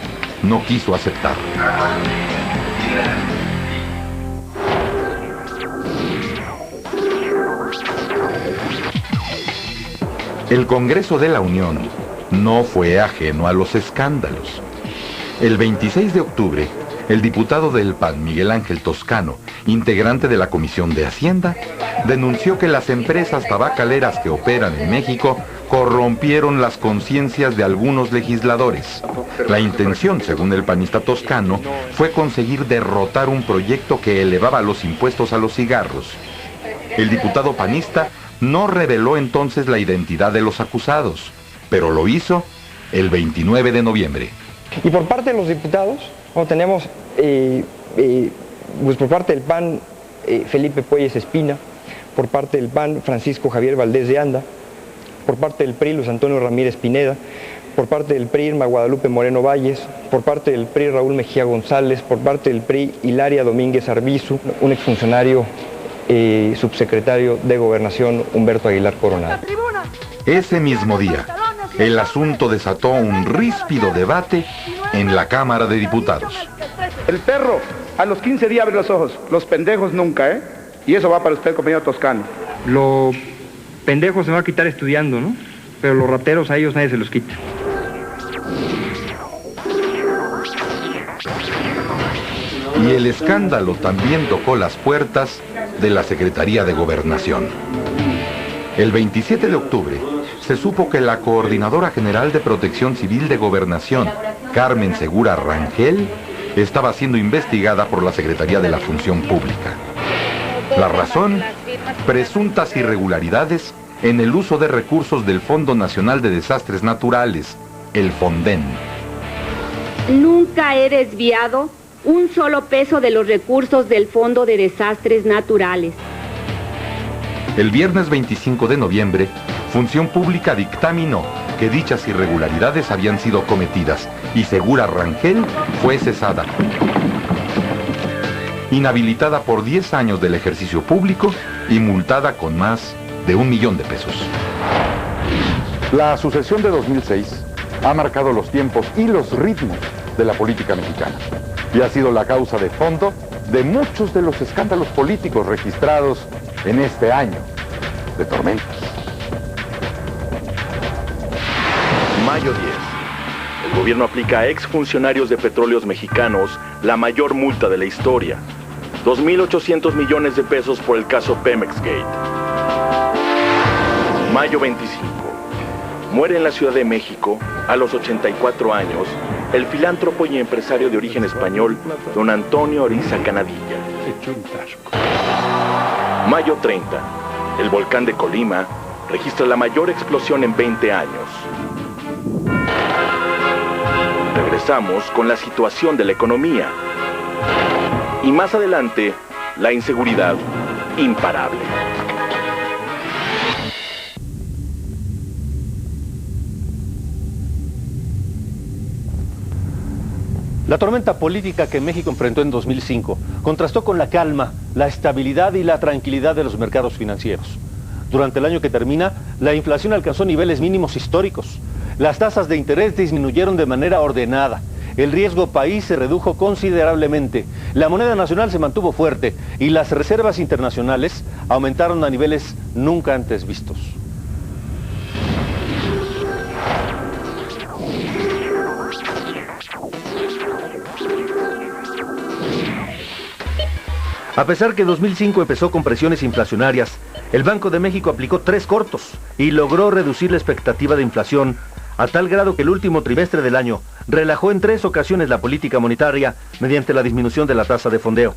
no quiso aceptar. El Congreso de la Unión no fue ajeno a los escándalos. El 26 de octubre, el diputado del PAN, Miguel Ángel Toscano, integrante de la Comisión de Hacienda, denunció que las empresas tabacaleras que operan en México corrompieron las conciencias de algunos legisladores. La intención, según el panista Toscano, fue conseguir derrotar un proyecto que elevaba los impuestos a los cigarros. El diputado panista no reveló entonces la identidad de los acusados, pero lo hizo el 29 de noviembre. Y por parte de los diputados, tenemos, pues por parte del PAN, Felipe Puelles Espina, por parte del PAN, Francisco Javier Valdés de Anda, por parte del PRI, Luis Antonio Ramírez Pineda, por parte del PRI, Irma Guadalupe Moreno Valles, por parte del PRI, Raúl Mejía González, por parte del PRI, Hilaria Domínguez Arbizu, un exfuncionario subsecretario de Gobernación, Humberto Aguilar Coronado. Ese mismo día, el asunto desató un ríspido debate en la Cámara de Diputados. El perro a los 15 días abre los ojos, los pendejos nunca, ¿eh? Y eso va para usted, compañero Toscano. Lo pendejo se va a quitar estudiando, ¿no? Pero los rateros a ellos nadie se los quita. Y el escándalo también tocó las puertas de la Secretaría de Gobernación. El 27 de octubre se supo que la Coordinadora General de Protección Civil de Gobernación, Carmen Segura Rangel, estaba siendo investigada por la Secretaría de la Función Pública. La razón, presuntas irregularidades en el uso de recursos del Fondo Nacional de Desastres Naturales, el FONDEN. Nunca he desviado un solo peso de los recursos del Fondo de Desastres Naturales. El viernes 25 de noviembre, Función Pública dictaminó que dichas irregularidades habían sido cometidas y Segura Rangel fue cesada, inhabilitada por 10 años del ejercicio público y multada con más de $1 millón. La sucesión de 2006 ha marcado los tiempos y los ritmos de la política mexicana y ha sido la causa de fondo de muchos de los escándalos políticos registrados en este año de tormentas. Mayo 10. El gobierno aplica a exfuncionarios de Petróleos Mexicanos la mayor multa de la historia. 2.800 millones de pesos por el caso Pemex Gate. Mayo 25. Muere en la Ciudad de México, a los 84 años, el filántropo y empresario de origen español, don Antonio Oriza Canadilla. Mayo 30. El volcán de Colima registra la mayor explosión en 20 años. Regresamos con la situación de la economía. Y más adelante, la inseguridad imparable. La tormenta política que México enfrentó en 2005 contrastó con la calma, la estabilidad y la tranquilidad de los mercados financieros. Durante el año que termina, la inflación alcanzó niveles mínimos históricos. Las tasas de interés disminuyeron de manera ordenada. El riesgo país se redujo considerablemente. La moneda nacional se mantuvo fuerte y las reservas internacionales aumentaron a niveles nunca antes vistos. A pesar que 2005 empezó con presiones inflacionarias, el Banco de México aplicó 3 cortos y logró reducir la expectativa de inflación a tal grado que el último trimestre del año relajó en 3 ocasiones la política monetaria mediante la disminución de la tasa de fondeo.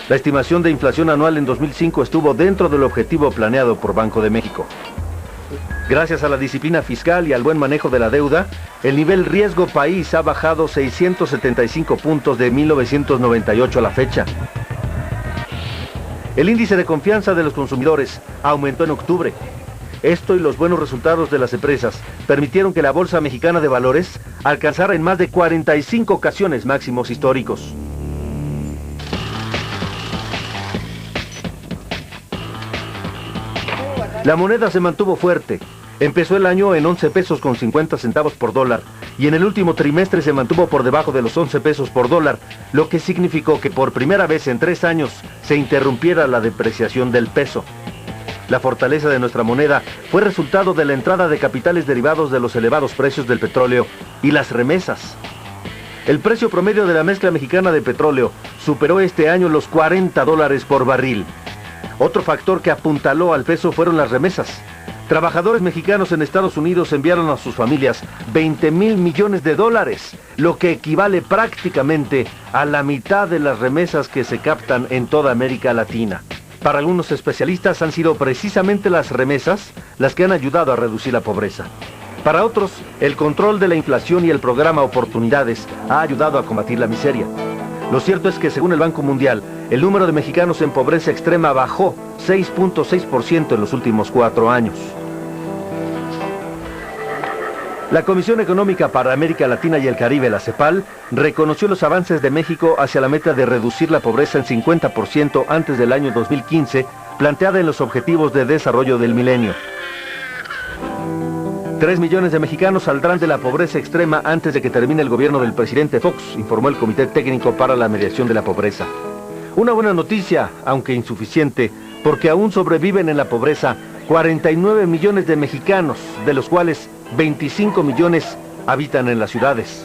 La estimación de inflación anual en 2005 estuvo dentro del objetivo planeado por Banco de México. Gracias a la disciplina fiscal y al buen manejo de la deuda, el nivel riesgo país ha bajado 675 puntos de 1998 a la fecha. El índice de confianza de los consumidores aumentó en octubre. Esto y los buenos resultados de las empresas permitieron que la Bolsa Mexicana de Valores alcanzara en más de 45 ocasiones máximos históricos. La moneda se mantuvo fuerte. Empezó el año en 11 pesos con 50 centavos por dólar y en el último trimestre se mantuvo por debajo de los 11 pesos por dólar, lo que significó que por primera vez en 3 años se interrumpiera la depreciación del peso. La fortaleza de nuestra moneda fue resultado de la entrada de capitales derivados de los elevados precios del petróleo y las remesas. El precio promedio de la mezcla mexicana de petróleo superó este año los $40 por barril. Otro factor que apuntaló al peso fueron las remesas. Trabajadores mexicanos en Estados Unidos enviaron a sus familias $20,000 millones, lo que equivale prácticamente a la mitad de las remesas que se captan en toda América Latina. Para algunos especialistas han sido precisamente las remesas las que han ayudado a reducir la pobreza. Para otros, el control de la inflación y el programa Oportunidades ha ayudado a combatir la miseria. Lo cierto es que según el Banco Mundial, el número de mexicanos en pobreza extrema bajó 6.6% en los últimos 4 años. La Comisión Económica para América Latina y el Caribe, la CEPAL, reconoció los avances de México hacia la meta de reducir la pobreza en 50% antes del año 2015, planteada en los Objetivos de Desarrollo del Milenio. 3 millones de mexicanos saldrán de la pobreza extrema antes de que termine el gobierno del presidente Fox, informó el Comité Técnico para la Mediación de la Pobreza. Una buena noticia, aunque insuficiente, porque aún sobreviven en la pobreza 49 millones de mexicanos, de los cuales 25 millones habitan en las ciudades.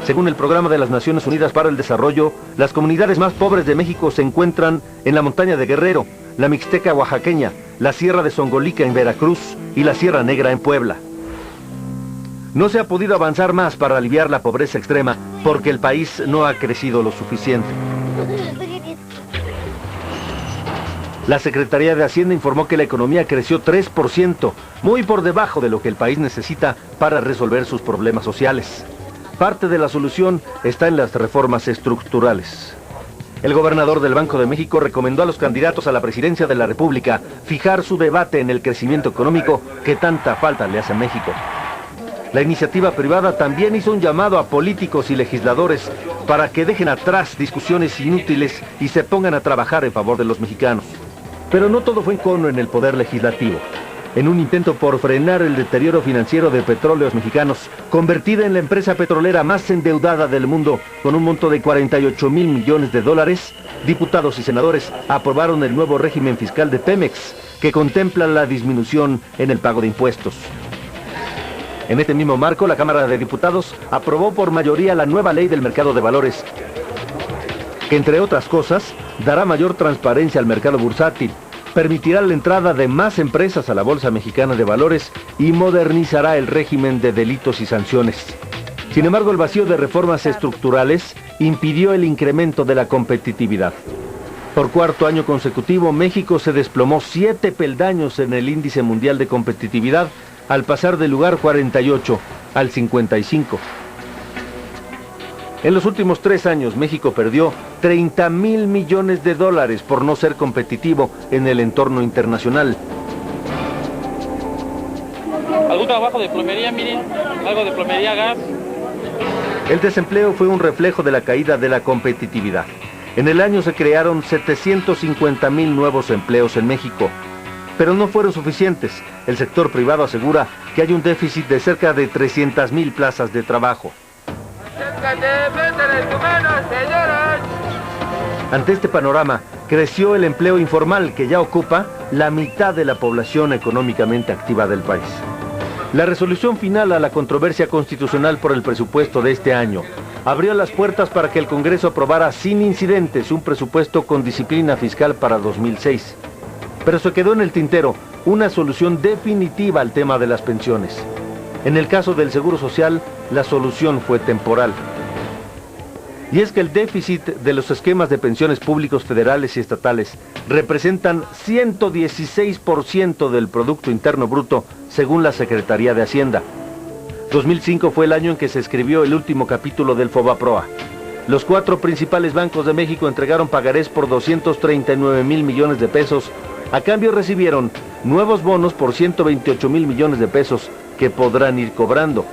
Según el Programa de las Naciones Unidas para el Desarrollo, las comunidades más pobres de México se encuentran en la montaña de Guerrero, la Mixteca oaxaqueña, la Sierra de Songolica en Veracruz y la Sierra Negra en Puebla. No se ha podido avanzar más para aliviar la pobreza extrema porque el país no ha crecido lo suficiente. La Secretaría de Hacienda informó que la economía creció 3%, muy por debajo de lo que el país necesita para resolver sus problemas sociales. Parte de la solución está en las reformas estructurales. El gobernador del Banco de México recomendó a los candidatos a la presidencia de la República fijar su debate en el crecimiento económico que tanta falta le hace a México. La iniciativa privada también hizo un llamado a políticos y legisladores para que dejen atrás discusiones inútiles y se pongan a trabajar en favor de los mexicanos. Pero no todo fue encono en el poder legislativo. En un intento por frenar el deterioro financiero de Petróleos Mexicanos, convertida en la empresa petrolera más endeudada del mundo, con un monto de $48,000 millones, diputados y senadores aprobaron el nuevo régimen fiscal de Pemex, que contempla la disminución en el pago de impuestos. En este mismo marco, la Cámara de Diputados aprobó por mayoría la nueva ley del mercado de valores, que entre otras cosas, dará mayor transparencia al mercado bursátil, permitirá la entrada de más empresas a la Bolsa Mexicana de Valores y modernizará el régimen de delitos y sanciones. Sin embargo, el vacío de reformas estructurales impidió el incremento de la competitividad. Por 4º año consecutivo, México se desplomó 7 peldaños en el índice mundial de competitividad, al pasar del lugar 48 al 55. En los últimos 3 años, México perdió $30,000 millones por no ser competitivo en el entorno internacional. ¿Algún trabajo de plomería, miren? ¿Algo de plomería, gas? El desempleo fue un reflejo de la caída de la competitividad. En el año se crearon 750,000 nuevos empleos en México. Pero no fueron suficientes. El sector privado asegura que hay un déficit de cerca de 300,000 plazas de trabajo. Ante este panorama, creció el empleo informal, que ya ocupa la mitad de la población económicamente activa del país. La resolución final a la controversia constitucional por el presupuesto de este año abrió las puertas para que el Congreso aprobara sin incidentes un presupuesto con disciplina fiscal para 2006. Pero se quedó en el tintero una solución definitiva al tema de las pensiones. En el caso del Seguro Social, la solución fue temporal. Y es que el déficit de los esquemas de pensiones públicos federales y estatales representan 116% del Producto Interno Bruto, según la Secretaría de Hacienda. 2005 fue el año en que se escribió el último capítulo del FOBAPROA. Los 4 principales bancos de México entregaron pagarés por 239,000 millones de pesos. A cambio recibieron nuevos bonos por 128,000 millones de pesos que podrán ir cobrando.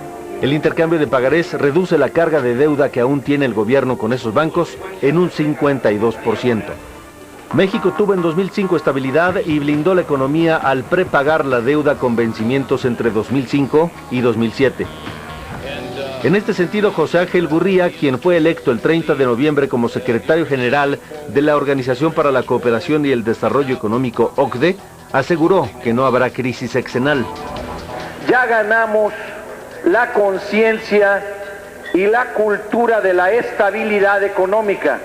El intercambio de pagarés reduce la carga de deuda que aún tiene el gobierno con esos bancos en un 52%. México tuvo en 2005 estabilidad y blindó la economía al prepagar la deuda con vencimientos entre 2005 y 2007. En este sentido, José Ángel Gurría, quien fue electo el 30 de noviembre como secretario general de la Organización para la Cooperación y el Desarrollo Económico, OCDE, aseguró que no habrá crisis sexenal. Ya ganamos la conciencia y la cultura de la estabilidad económica.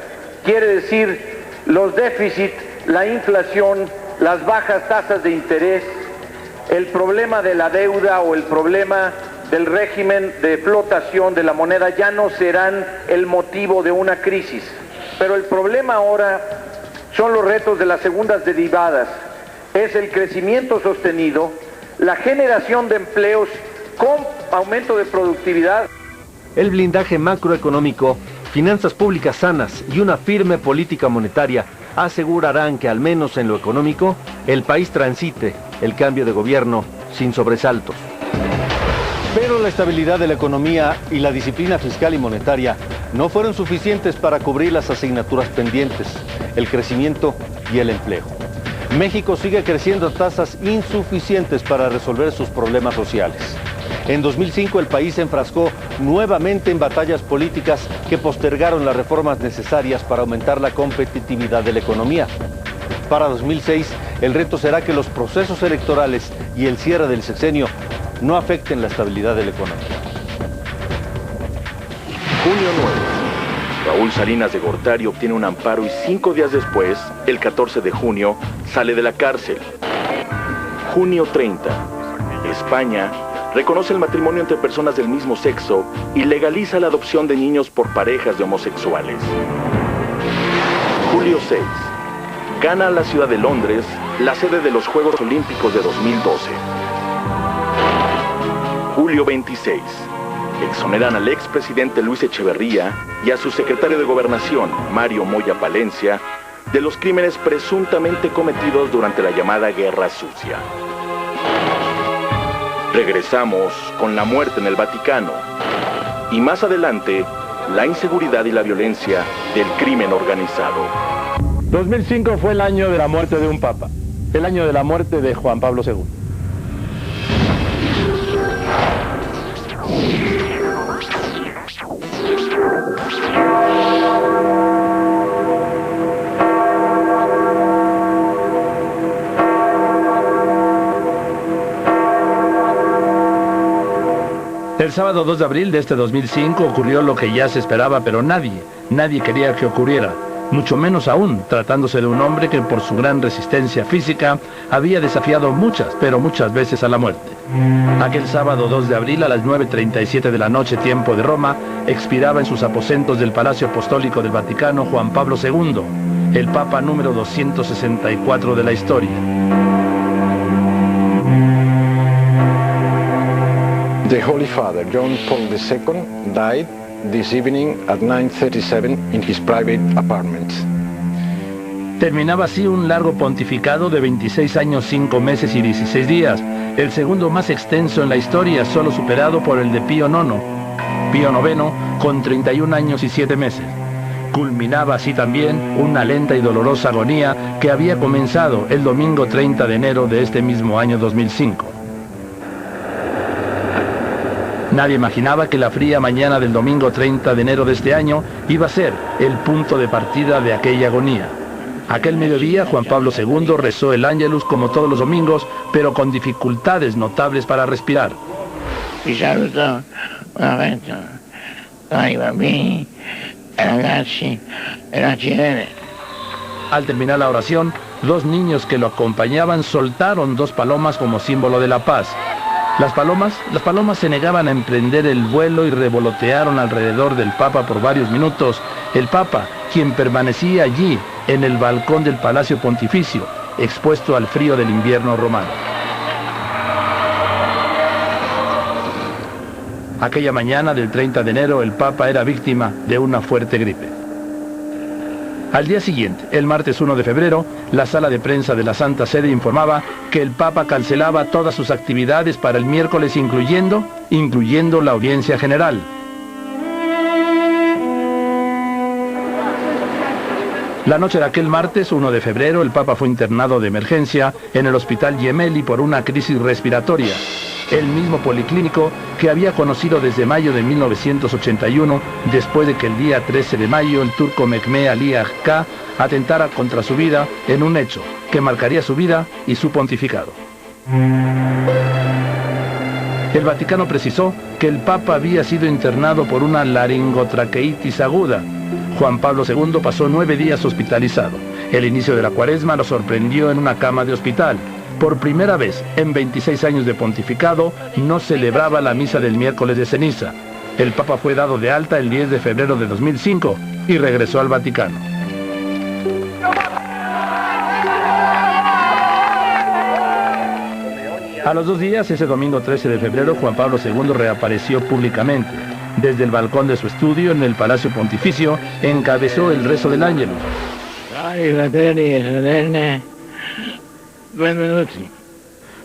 Quiere decir, los déficits, la inflación, las bajas tasas de interés, el problema de la deuda o el problema del régimen de flotación de la moneda ya no serán el motivo de una crisis. Pero el problema ahora son los retos de las segundas derivadas. Es el crecimiento sostenido, la generación de empleos con aumento de productividad. El blindaje macroeconómico, finanzas públicas sanas y una firme política monetaria asegurarán que al menos en lo económico el país transite el cambio de gobierno sin sobresaltos. Pero la estabilidad de la economía y la disciplina fiscal y monetaria no fueron suficientes para cubrir las asignaturas pendientes, el crecimiento y el empleo. México sigue creciendo a tasas insuficientes para resolver sus problemas sociales. En 2005 el país se enfrascó nuevamente en batallas políticas que postergaron las reformas necesarias para aumentar la competitividad de la economía. Para 2006 el reto será que los procesos electorales y el cierre del sexenio no afecten la estabilidad de la economía. Junio 9. Raúl Salinas de Gortari obtiene un amparo y 5 días después, el 14 de junio, sale de la cárcel. Junio 30. España reconoce el matrimonio entre personas del mismo sexo y legaliza la adopción de niños por parejas de homosexuales. Julio 6. Gana la ciudad de Londres, la sede de los Juegos Olímpicos de 2012. Julio 26. Exoneran al expresidente Luis Echeverría y a su secretario de Gobernación, Mario Moya Palencia, de los crímenes presuntamente cometidos durante la llamada Guerra Sucia. Regresamos con la muerte en el Vaticano y más adelante la inseguridad y la violencia del crimen organizado. 2005 fue el año de la muerte de un papa, el año de la muerte de Juan Pablo II. El sábado 2 de abril de este 2005 ocurrió lo que ya se esperaba, pero nadie quería que ocurriera, mucho menos aún tratándose de un hombre que por su gran resistencia física había desafiado muchas veces a la muerte. Aquel sábado 2 de abril a las 9:37 de la noche, tiempo de Roma, expiraba en sus aposentos del Palacio Apostólico del Vaticano Juan Pablo II, el Papa número 264 de la historia. The Holy Father, John Paul II, died this evening at 9:37 in his private apartment. Terminaba así un largo pontificado de 26 años, 5 meses y 16 días, el segundo más extenso en la historia, solo superado por el de Pío IX, con 31 años y 7 meses. Culminaba así también una lenta y dolorosa agonía que había comenzado el domingo 30 de enero de este mismo año 2005. Nadie imaginaba que la fría mañana del domingo 30 de enero de este año iba a ser el punto de partida de aquella agonía. Aquel mediodía Juan Pablo II rezó el Ángelus como todos los domingos, pero con dificultades notables para respirar. Vi saluto nuovamente ai bambini, ai ragazzi e la Cinere. Al terminar la oración, 2 niños que lo acompañaban soltaron 2 palomas como símbolo de la paz. Las palomas se negaban a emprender el vuelo y revolotearon alrededor del Papa por varios minutos, el Papa, quien permanecía allí, en el balcón del Palacio Pontificio, expuesto al frío del invierno romano. Aquella mañana del 30 de enero, el Papa era víctima de una fuerte gripe. Al día siguiente, el martes 1 de febrero, la sala de prensa de la Santa Sede informaba que el Papa cancelaba todas sus actividades para el miércoles, incluyendo la audiencia general. La noche de aquel martes 1 de febrero, el Papa fue internado de emergencia en el Hospital Gemelli por una crisis respiratoria. El mismo policlínico que había conocido desde mayo de 1981, después de que el día 13 de mayo el turco Mehmet Ali Agca atentara contra su vida en un hecho que marcaría su vida y su pontificado. El Vaticano precisó que el Papa había sido internado por una laringotraqueitis aguda. Juan Pablo II pasó 9 días hospitalizado. El inicio de la Cuaresma lo sorprendió en una cama de hospital. Por primera vez en 26 años de pontificado, no celebraba la misa del miércoles de ceniza. El Papa fue dado de alta el 10 de febrero de 2005 y regresó al Vaticano. A los 2 días, ese domingo 13 de febrero, Juan Pablo II reapareció públicamente. Desde el balcón de su estudio en el Palacio Pontificio, encabezó el rezo del Ángelus.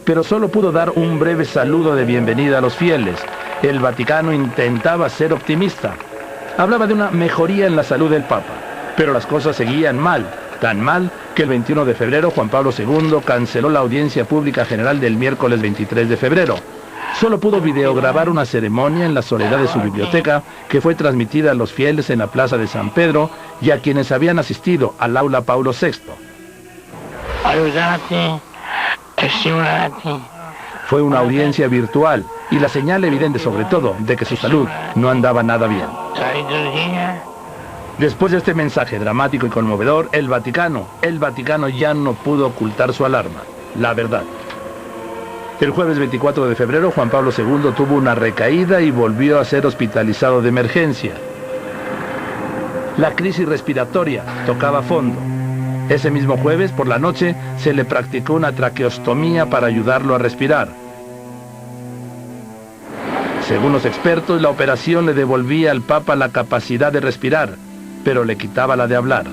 Pero solo pudo dar un breve saludo de bienvenida a los fieles. El Vaticano intentaba ser optimista. Hablaba de una mejoría en la salud del Papa, pero las cosas seguían mal, tan mal que el 21 de febrero Juan Pablo II canceló la audiencia pública general del miércoles 23 de febrero. Solo pudo videograbar una ceremonia en la soledad de su biblioteca que fue transmitida a los fieles en la plaza de San Pedro y a quienes habían asistido al aula Paulo VI. Fue una audiencia virtual y la señal evidente sobre todo de que su salud no andaba nada bien. Después de este mensaje dramático y conmovedor, el Vaticano ya no pudo ocultar su alarma, la verdad. El jueves 24 de febrero, Juan Pablo II tuvo una recaída y volvió a ser hospitalizado de emergencia. La crisis respiratoria tocaba fondo. Ese mismo jueves, por la noche, se le practicó una traqueostomía para ayudarlo a respirar. Según los expertos, la operación le devolvía al Papa la capacidad de respirar, pero le quitaba la de hablar.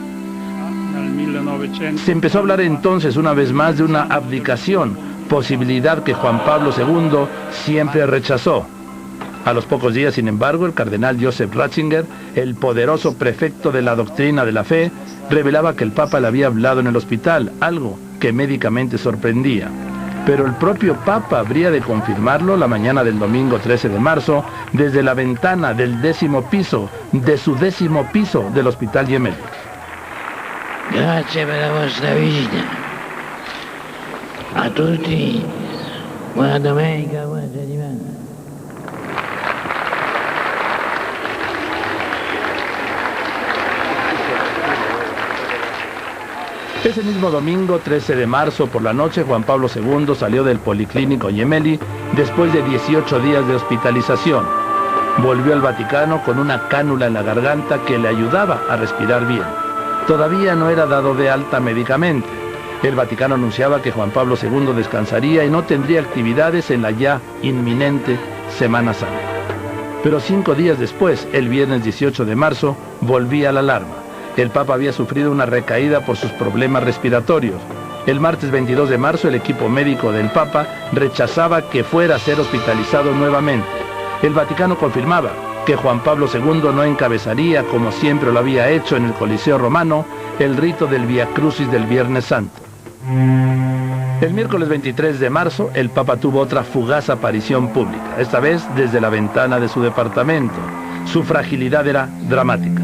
Se empezó a hablar entonces una vez más de una abdicación, posibilidad que Juan Pablo II siempre rechazó. A los pocos días, sin embargo, el cardenal Joseph Ratzinger, el poderoso prefecto de la doctrina de la fe, revelaba que el Papa le había hablado en el hospital, algo que médicamente sorprendía. Pero el propio Papa habría de confirmarlo la mañana del domingo 13 de marzo, desde la ventana del 10º piso, de su 10º piso del Hospital Gemelli. Grazie per la vostra visita. A tutti, buona domenica, buona settimana. Ese mismo domingo, 13 de marzo, por la noche, Juan Pablo II salió del Policlínico Gemelli después de 18 días de hospitalización. Volvió al Vaticano con una cánula en la garganta que le ayudaba a respirar bien. Todavía no era dado de alta médicamente. El Vaticano anunciaba que Juan Pablo II descansaría y no tendría actividades en la ya inminente Semana Santa. Pero 5 días después, el viernes 18 de marzo, volvía la alarma. El Papa había sufrido una recaída por sus problemas respiratorios. El martes 22 de marzo, el equipo médico del Papa rechazaba que fuera a ser hospitalizado nuevamente. El Vaticano confirmaba que Juan Pablo II no encabezaría, como siempre lo había hecho en el Coliseo Romano, el rito del Vía Crucis del Viernes Santo. El miércoles 23 de marzo, el Papa tuvo otra fugaz aparición pública, esta vez desde la ventana de su departamento. Su fragilidad era dramática.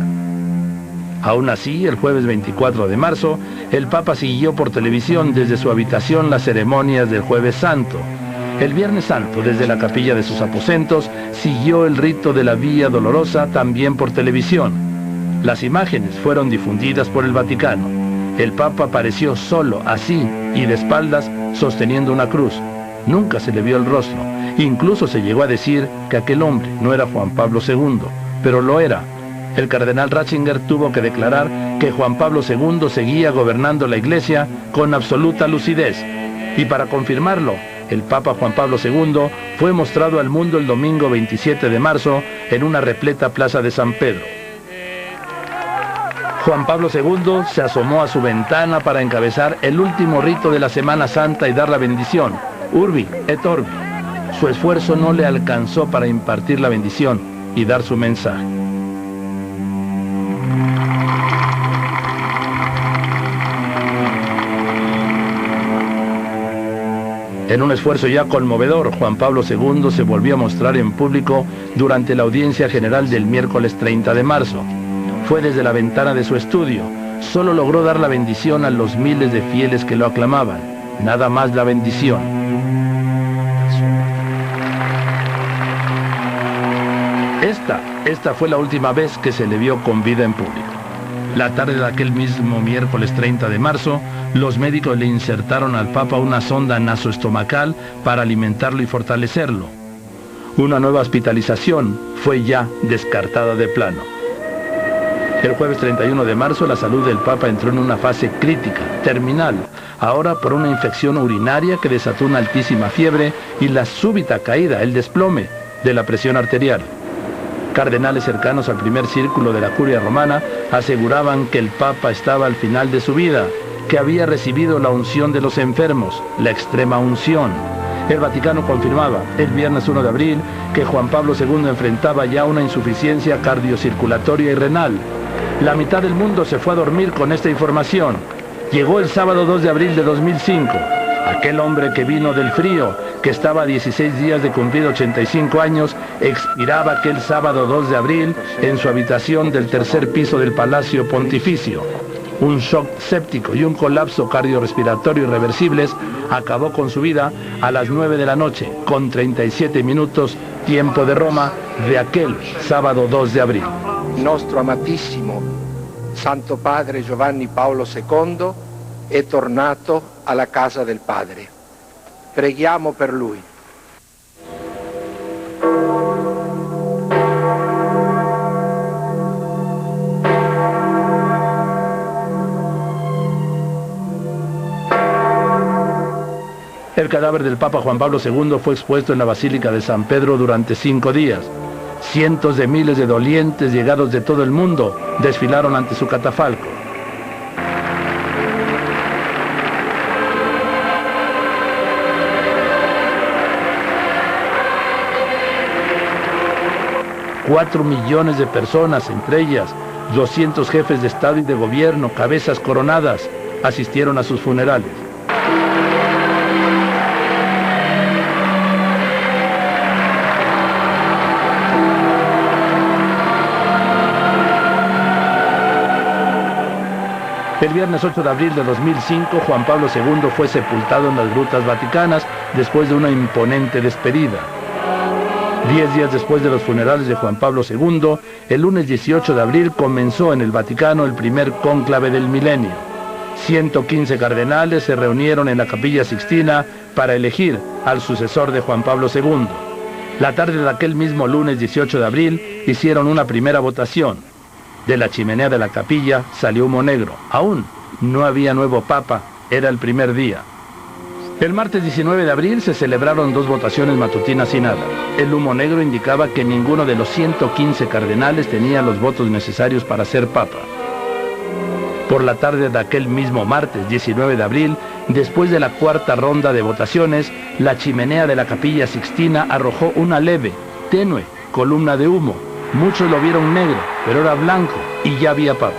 Aún así, el jueves 24 de marzo, el Papa siguió por televisión desde su habitación las ceremonias del Jueves Santo. El Viernes Santo, desde la capilla de sus aposentos, siguió el rito de la Vía Dolorosa también por televisión. Las imágenes fueron difundidas por el Vaticano. El Papa apareció solo, así, y de espaldas, sosteniendo una cruz. Nunca se le vio el rostro. Incluso se llegó a decir que aquel hombre no era Juan Pablo II, pero lo era. el cardenal Ratzinger tuvo que declarar que Juan Pablo II seguía gobernando la Iglesia con absoluta lucidez. Y para confirmarlo, el Papa Juan Pablo II fue mostrado al mundo el domingo 27 de marzo en una repleta plaza de San Pedro. Juan Pablo II se asomó a su ventana para encabezar el último rito de la Semana Santa y dar la bendición, Urbi et Orbi. Su esfuerzo no le alcanzó para impartir la bendición y dar su mensaje. En un esfuerzo ya conmovedor, Juan Pablo II se volvió a mostrar en público durante la audiencia general del miércoles 30 de marzo. Fue desde la ventana de su estudio. Solo logró dar la bendición a los miles de fieles que lo aclamaban. Nada más la bendición. Esta fue la última vez que se le vio con vida en público. La tarde de aquel mismo miércoles 30 de marzo, los médicos le insertaron al Papa una sonda nasoestomacal para alimentarlo y fortalecerlo. Una nueva hospitalización fue ya descartada de plano. El jueves 31 de marzo, la salud del Papa entró en una fase crítica, terminal, ahora por una infección urinaria que desató una altísima fiebre y la súbita caída, el desplome de la presión arterial. Cardenales cercanos al primer círculo de la curia romana aseguraban que el Papa estaba al final de su vida, que había recibido la unción de los enfermos, la extrema unción. El Vaticano confirmaba el viernes 1 de abril que Juan Pablo II enfrentaba ya una insuficiencia cardiocirculatoria y renal. La mitad del mundo se fue a dormir con esta información. Llegó el sábado 2 de abril de 2005. Aquel hombre que vino del frío, que estaba a 16 días de cumplir 85 años, expiraba aquel sábado 2 de abril en su habitación del tercer piso del Palacio Pontificio. Un shock séptico y un colapso cardiorrespiratorio irreversibles acabó con su vida a las 9 de la noche, con 37 minutos, tiempo de Roma, de aquel sábado 2 de abril. Nostro amatissimo Santo Padre Giovanni Paolo II è tornato alla casa del Padre. Preghiamo per lui. El cadáver del Papa Juan Pablo II fue expuesto en la Basílica de San Pedro durante 5 días. Cientos de miles de dolientes llegados de todo el mundo desfilaron ante su catafalco. $4 millones de personas, entre ellas 200 jefes de Estado y de Gobierno, cabezas coronadas, asistieron a sus funerales. El viernes 8 de abril de 2005, Juan Pablo II fue sepultado en las grutas vaticanas después de una imponente despedida. 10 días después de los funerales de Juan Pablo II, el lunes 18 de abril comenzó en el Vaticano el primer cónclave del milenio. 115 cardenales se reunieron en la Capilla Sixtina para elegir al sucesor de Juan Pablo II. La tarde de aquel mismo lunes 18 de abril hicieron una primera votación. De la chimenea de la capilla salió humo negro. Aún no había nuevo papa, era el primer día. El martes 19 de abril se celebraron 2 votaciones matutinas sin nada. El humo negro indicaba que ninguno de los 115 cardenales tenía los votos necesarios para ser papa. Por la tarde de aquel mismo martes 19 de abril, después de la 4ª ronda de votaciones, la chimenea de la Capilla Sixtina arrojó una leve, tenue columna de humo. Muchos lo vieron negro, pero era blanco y ya había papa.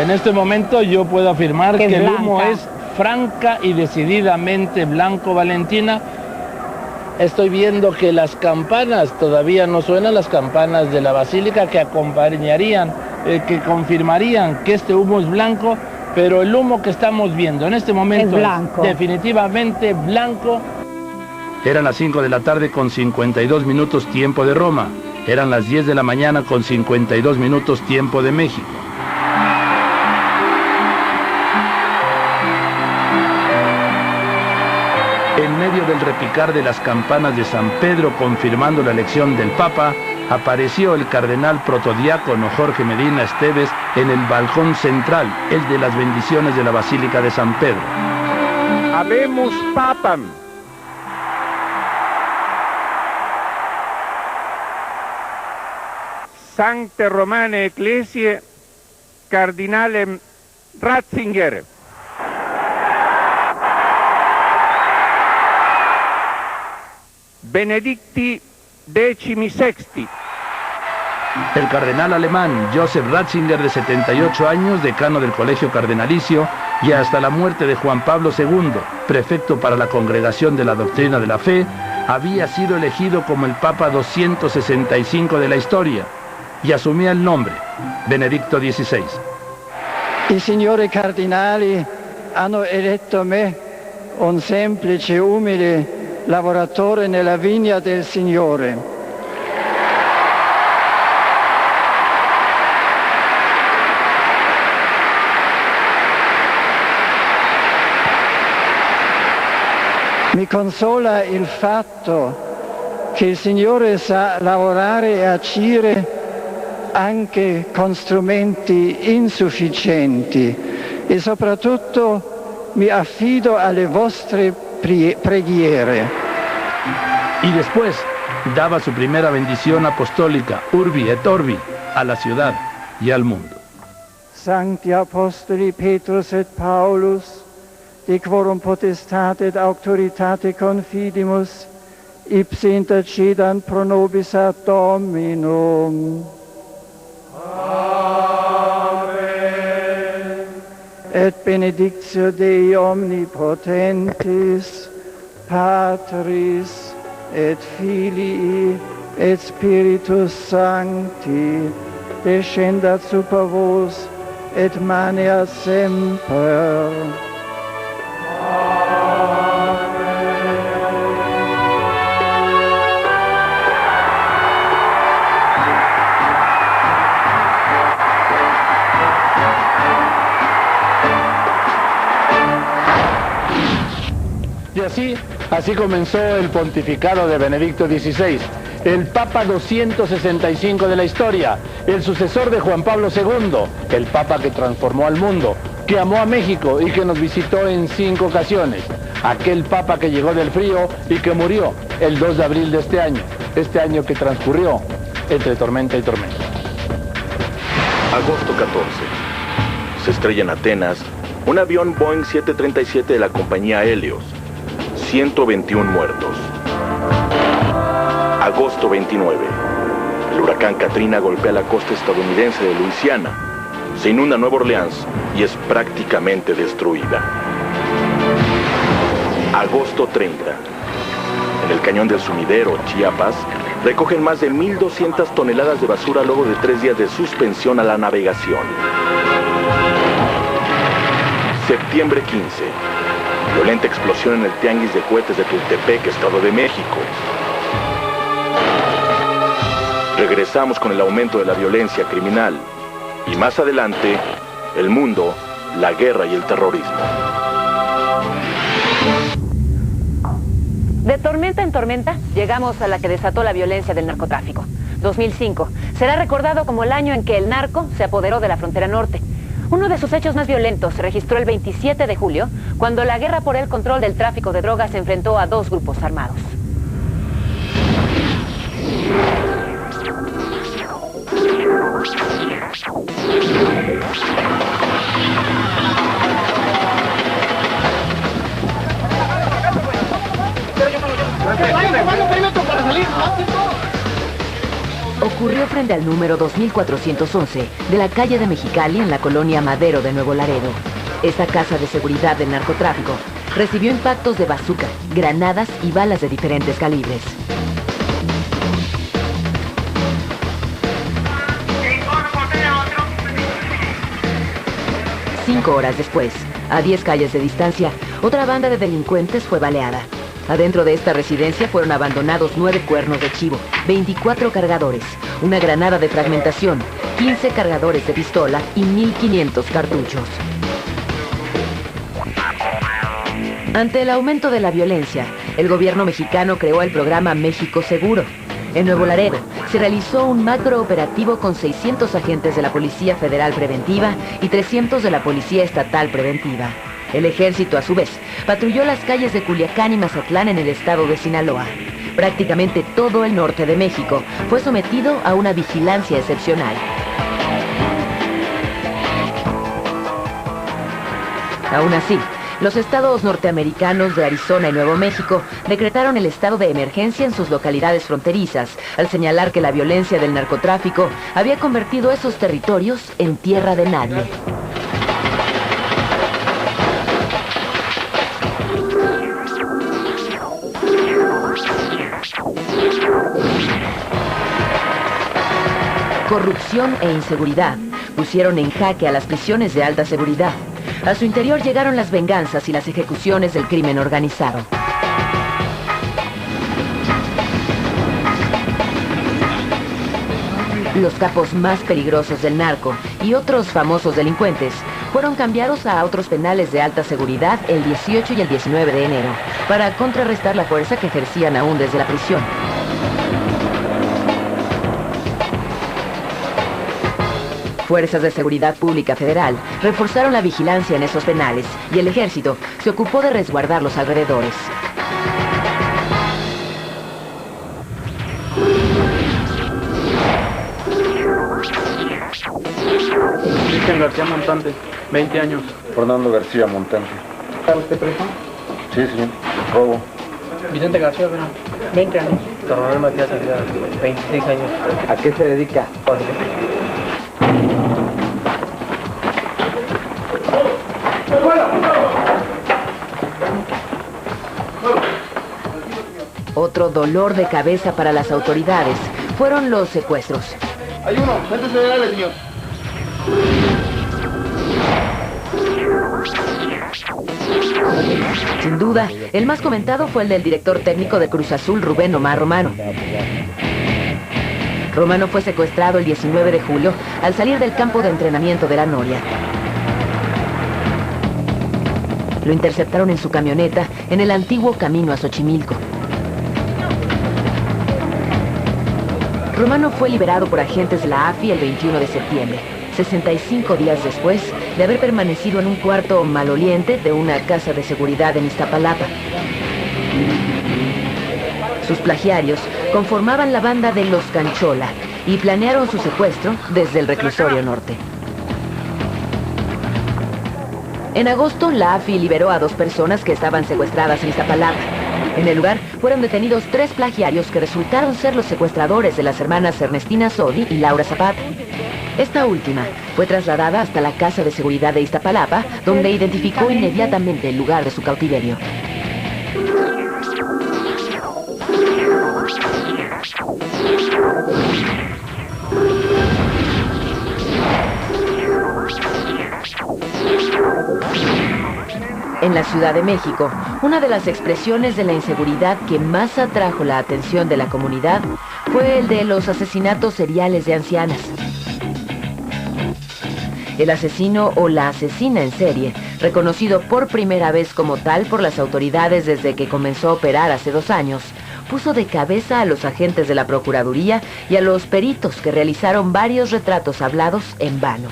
En este momento yo puedo afirmar que el humo es franca y decididamente blanco, Valentina. Estoy viendo que las campanas todavía no suenan, las campanas de la basílica que acompañarían, que confirmarían que este humo es blanco, pero el humo que estamos viendo en este momento es definitivamente blanco. Eran las 5 de la tarde con 52 minutos tiempo de Roma. Eran las 10 de la mañana con 52 minutos tiempo de México. En medio del repicar de las campanas de San Pedro confirmando la elección del Papa, apareció el cardenal protodiácono Jorge Medina Esteves en el balcón central, el de las bendiciones de la Basílica de San Pedro. Habemus Papam. Sancte Romane Ecclesiae Cardinalem Ratzinger. Benedicti XVI. El cardenal alemán Joseph Ratzinger, de 78 años, decano del Colegio Cardenalicio, y hasta la muerte de Juan Pablo II, prefecto para la Congregación de la Doctrina de la Fe, había sido elegido como el Papa 265 de la historia y asumía el nombre, Benedicto XVI. I signori cardinali hanno eletto me, un semplice e umile lavoratore nella vigna del Signore. Mi consola il fatto che il Signore sa lavorare e agire anche con strumenti insufficienti e soprattutto mi affido alle vostre preghiere. Y después daba su primera bendición apostólica, Urbi et Orbi, a la ciudad y al mundo. Sancti Apostoli Petrus et Paulus, de quorum potestate et auctoritate confidimus, ipse intercedant pro nobis ad Dominum. Amen. Et benedictio Dei omnipotentis, Patris, et Filii, et Spiritus Sancti, descendat super vos, et maneat semper. Y así comenzó el pontificado de Benedicto XVI, el Papa 265 de la historia, el sucesor de Juan Pablo II, el Papa que transformó al mundo, que amó a México y que nos visitó en 5 ocasiones, aquel Papa que llegó del frío y que murió el 2 de abril de este año que transcurrió entre tormenta y tormenta. Agosto 14. Se estrella en Atenas un avión Boeing 737 de la compañía Helios. 121 muertos. Agosto 29. El huracán Katrina golpea la costa estadounidense de Luisiana. Se inunda Nueva Orleans y es prácticamente destruida. Agosto 30. En el cañón del Sumidero, Chiapas, recogen más de 1.200 toneladas de basura luego de 3 días de suspensión a la navegación. Septiembre 15. Violenta explosión en el tianguis de cohetes de Tultepec, Estado de México. Regresamos con el aumento de la violencia criminal. Y más adelante, el mundo, la guerra y el terrorismo. De tormenta en tormenta, llegamos a la que desató la violencia del narcotráfico. 2005 será recordado como el año en que el narco se apoderó de la frontera norte. Uno de sus hechos más violentos se registró el 27 de julio, cuando la guerra por el control del tráfico de drogas se enfrentó a 2 grupos armados. Ocurrió frente al número 2411 de la calle de Mexicali en la colonia Madero de Nuevo Laredo. Esta casa de seguridad del narcotráfico recibió impactos de bazooka, granadas y balas de diferentes calibres. Cinco horas después, a 10 calles de distancia, otra banda de delincuentes fue baleada. Adentro de esta residencia fueron abandonados 9 cuernos de chivo, 24 cargadores, una granada de fragmentación, 15 cargadores de pistola y 1.500 cartuchos. Ante el aumento de la violencia, el gobierno mexicano creó el programa México Seguro. En Nuevo Laredo se realizó un macrooperativo con 600 agentes de la Policía Federal Preventiva y 300 de la Policía Estatal Preventiva. El ejército, a su vez, patrulló las calles de Culiacán y Mazatlán en el estado de Sinaloa. Prácticamente todo el norte de México fue sometido a una vigilancia excepcional. Aún así, los estados norteamericanos de Arizona y Nuevo México decretaron el estado de emergencia en sus localidades fronterizas, al señalar que la violencia del narcotráfico había convertido esos territorios en tierra de nadie. Corrupción e inseguridad pusieron en jaque a las prisiones de alta seguridad. A su interior llegaron las venganzas y las ejecuciones del crimen organizado. Los capos más peligrosos del narco y otros famosos delincuentes fueron cambiados a otros penales de alta seguridad el 18 y el 19 de enero para contrarrestar la fuerza que ejercían aún desde la prisión. Fuerzas de Seguridad Pública Federal reforzaron la vigilancia en esos penales y el ejército se ocupó de resguardar los alrededores. Cristian García Montante, 20 años. Fernando García Montante. ¿Está usted preso? Sí, señor. Robo. Vicente García, 20 años. Coronel Matías Aguilar, 26 años. ¿A qué se dedica? Otro dolor de cabeza para las autoridades fueron los secuestros. Hay uno, agentes federales, señor. Sin duda, el más comentado fue el del director técnico de Cruz Azul, Rubén Omar Romano. Romano fue secuestrado el 19 de julio al salir del campo de entrenamiento de La Noria. Lo interceptaron en su camioneta en el antiguo camino a Xochimilco. Romano fue liberado por agentes de la AFI el 21 de septiembre, 65 días después de haber permanecido en un cuarto maloliente de una casa de seguridad en Iztapalapa. Sus plagiarios conformaban la banda de Los Canchola y planearon su secuestro desde el reclusorio norte. En agosto, la AFI liberó a 2 personas que estaban secuestradas en Iztapalapa. En el lugar fueron detenidos 3 plagiarios que resultaron ser los secuestradores de las hermanas Ernestina Sodi y Laura Zapata. Esta última fue trasladada hasta la casa de seguridad de Iztapalapa, donde identificó inmediatamente el lugar de su cautiverio. En la Ciudad de México, una de las expresiones de la inseguridad que más atrajo la atención de la comunidad fue el de los asesinatos seriales de ancianas. El asesino o la asesina en serie, reconocido por primera vez como tal por las autoridades desde que comenzó a operar hace 2 años, puso de cabeza a los agentes de la Procuraduría y a los peritos que realizaron varios retratos hablados en vano.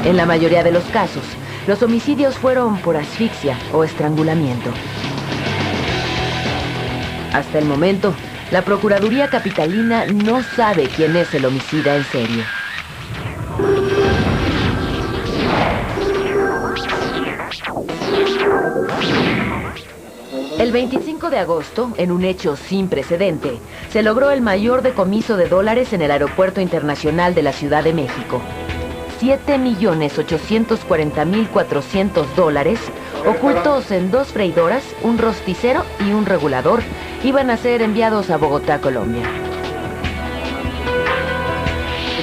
En la mayoría de los casos, los homicidios fueron por asfixia o estrangulamiento. Hasta el momento, la Procuraduría Capitalina no sabe quién es el homicida en serie. El 25 de agosto, en un hecho sin precedente, se logró el mayor decomiso de dólares en el Aeropuerto Internacional de la Ciudad de México. $7.840.400 ocultos en 2 freidoras, un rosticero y un regulador iban a ser enviados a Bogotá, Colombia.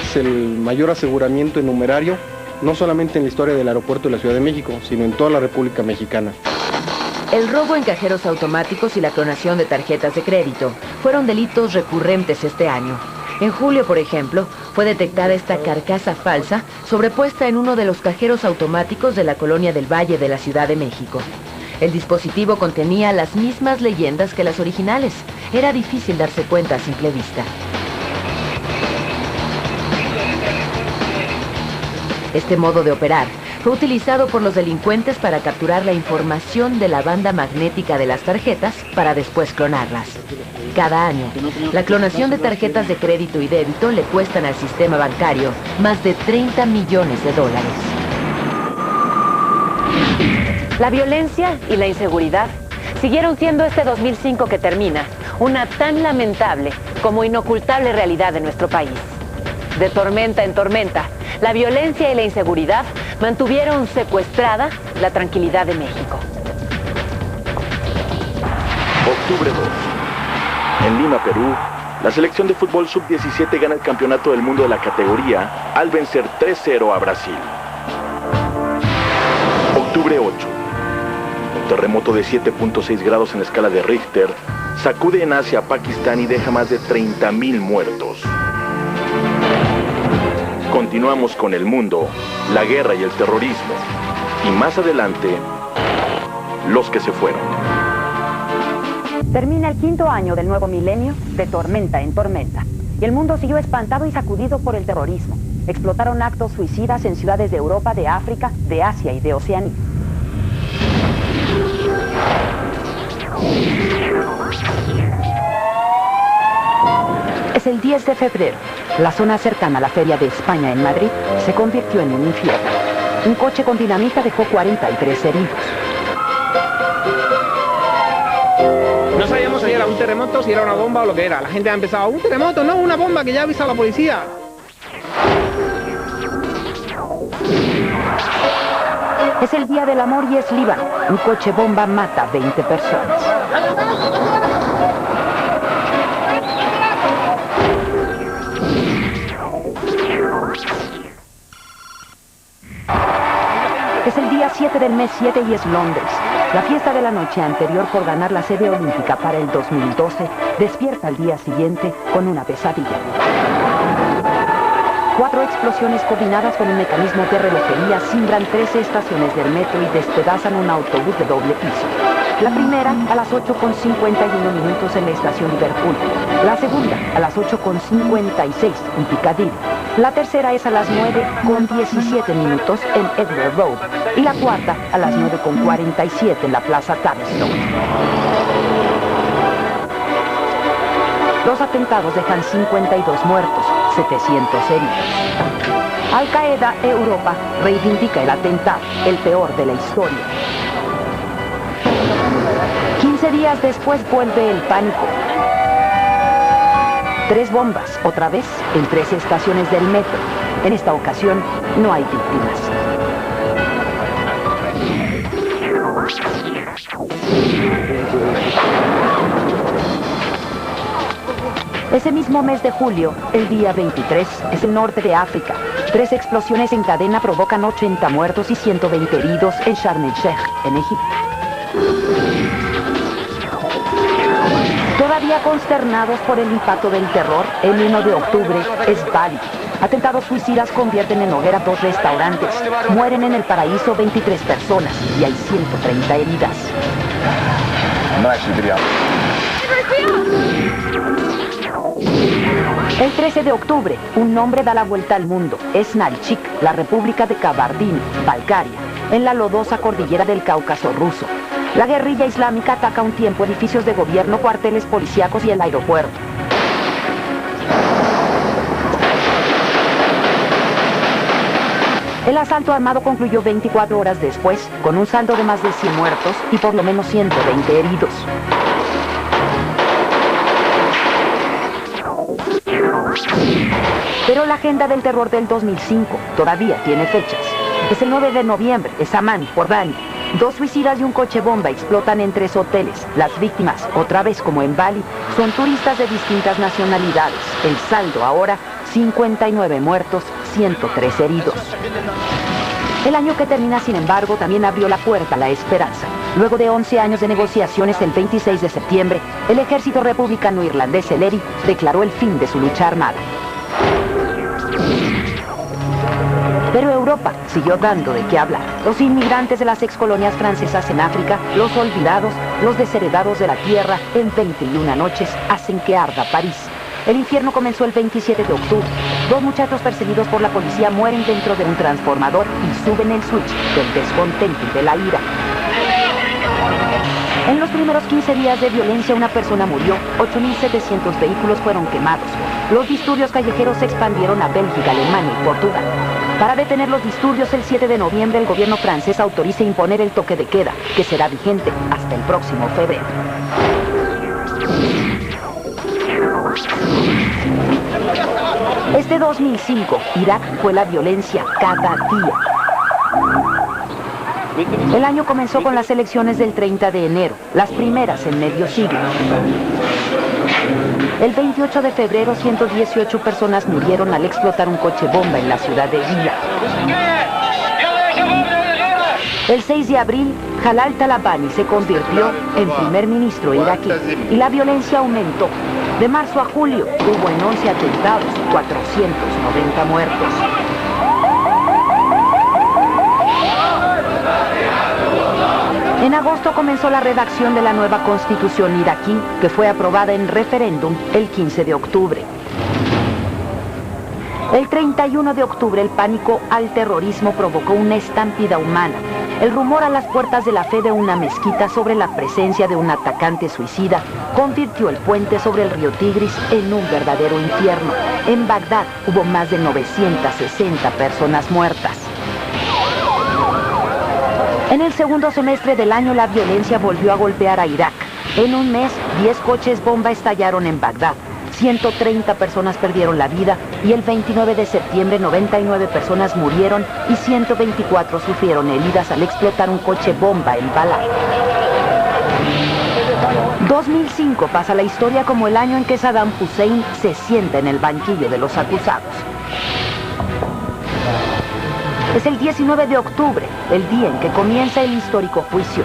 Es el mayor aseguramiento en numerario, no solamente en la historia del aeropuerto de la Ciudad de México, sino en toda la República Mexicana. El robo en cajeros automáticos y la clonación de tarjetas de crédito fueron delitos recurrentes este año. En julio, por ejemplo, fue detectada esta carcasa falsa sobrepuesta en uno de los cajeros automáticos de la Colonia del Valle de la Ciudad de México. El dispositivo contenía las mismas leyendas que las originales. Era difícil darse cuenta a simple vista. Este modo de operar fue utilizado por los delincuentes para capturar la información de la banda magnética de las tarjetas para después clonarlas. Cada año, la clonación de tarjetas de crédito y débito le cuestan al sistema bancario más de 30 millones de dólares. La violencia y la inseguridad siguieron siendo este 2005 que termina una tan lamentable como inocultable realidad de nuestro país. De tormenta en tormenta, la violencia y la inseguridad mantuvieron secuestrada la tranquilidad de México. Octubre 2. En Lima, Perú, la selección de fútbol sub-17 gana el campeonato del mundo de la categoría al vencer 3-0 a Brasil. Octubre 8. Un terremoto de 7.6 grados en la escala de Richter sacude en Asia a Pakistán y deja más de 30.000 muertos. Continuamos con el mundo, la guerra y el terrorismo. Y más adelante, los que se fueron. Termina el 5º año del nuevo milenio de tormenta en tormenta. Y el mundo siguió espantado y sacudido por el terrorismo. Explotaron actos suicidas en ciudades de Europa, de África, de Asia y de Oceanía. Es el 10 de febrero. La zona cercana a la Feria de España en Madrid se convirtió en un infierno. Un coche con dinamita dejó 43 heridos. No sabíamos si era un terremoto, si era una bomba o lo que era. La gente ha empezado, un terremoto, no, una bomba, que ya ha avisado a la policía. Es el Día del Amor y es Líbano. Un coche bomba mata 20 personas. Es el día 7 del mes 7 y es Londres. La fiesta de la noche anterior por ganar la sede olímpica para el 2012 despierta al día siguiente con una pesadilla. 4 explosiones combinadas con un mecanismo de relojería cimbran 13 estaciones del metro y despedazan un autobús de doble piso. La primera a las 8:51 minutos en la estación Liverpool. La segunda a las 8:56 en Piccadilly. La tercera es a las 9:17 minutos en Edgware Road. Y la cuarta a las 9:47 en la Plaza Tavistock. Los atentados dejan 52 muertos, 700 heridos. Al Qaeda Europa reivindica el atentado, el peor de la historia. 15 días después vuelve el pánico. 3 bombas, otra vez, en 13 estaciones del metro. En esta ocasión no hay víctimas. Ese mismo mes de julio, el día 23, es el norte de África. 3 explosiones en cadena provocan 80 muertos y 120 heridos en Sharm el Sheikh, en Egipto. Todavía consternados por el impacto del terror, el 1 de octubre es Bali. Atentados suicidas convierten en hoguera 2 restaurantes. Mueren en el paraíso 23 personas y hay 130 heridas. El 13 de octubre, un hombre da la vuelta al mundo. Es Nalchik, la República de Kabardino, Bulgaria, en la lodosa cordillera del Cáucaso ruso. La guerrilla islámica ataca a un tiempo edificios de gobierno, cuarteles policíacos y el aeropuerto. El asalto armado concluyó 24 horas después, con un saldo de más de 100 muertos y por lo menos 120 heridos. Pero la agenda del terror del 2005 todavía tiene fechas. Es el 9 de noviembre, es Amán, Jordania. 2 suicidas y un coche bomba explotan en 3 hoteles. Las víctimas, otra vez como en Bali, son turistas de distintas nacionalidades. El saldo ahora, 59 muertos, 103 heridos. El año que termina, sin embargo, también abrió la puerta a la esperanza. Luego de 11 años de negociaciones, el 26 de septiembre, el ejército republicano irlandés, el ERI, declaró el fin de su lucha armada. Pero Europa siguió dando de qué hablar. Los inmigrantes de las excolonias francesas en África, los olvidados, los desheredados de la tierra, en 21 noches hacen que arda París. El infierno comenzó el 27 de octubre. 2 muchachos perseguidos por la policía mueren dentro de un transformador y suben el switch del descontento y de la ira. En los primeros 15 días de violencia una persona murió, 8.700 vehículos fueron quemados. Los disturbios callejeros se expandieron a Bélgica, Alemania y Portugal. Para detener los disturbios, el 7 de noviembre el gobierno francés autoriza imponer el toque de queda, que será vigente hasta el próximo febrero. Este 2005, Irak fue la violencia cada día. El año comenzó con las elecciones del 30 de enero, las primeras en medio siglo. El 28 de febrero, 118 personas murieron al explotar un coche bomba en la ciudad de Gila. El 6 de abril, Jalal Talabani se convirtió en primer ministro iraquí y la violencia aumentó. De marzo a julio, hubo en 11 atentados 490 muertos. En agosto comenzó la redacción de la nueva constitución iraquí, que fue aprobada en referéndum el 15 de octubre. El 31 de octubre el pánico al terrorismo provocó una estampida humana. El rumor a las puertas de la fe de una mezquita sobre la presencia de un atacante suicida convirtió el puente sobre el río Tigris en un verdadero infierno. En Bagdad hubo más de 960 personas muertas. En el segundo semestre del año la violencia volvió a golpear a Irak. En un mes, 10 coches bomba estallaron en Bagdad. 130 personas perdieron la vida y el 29 de septiembre 99 personas murieron y 124 sufrieron heridas al explotar un coche bomba en Balad. 2005 pasa la historia como el año en que Saddam Hussein se sienta en el banquillo de los acusados. Es el 19 de octubre, el día en que comienza el histórico juicio.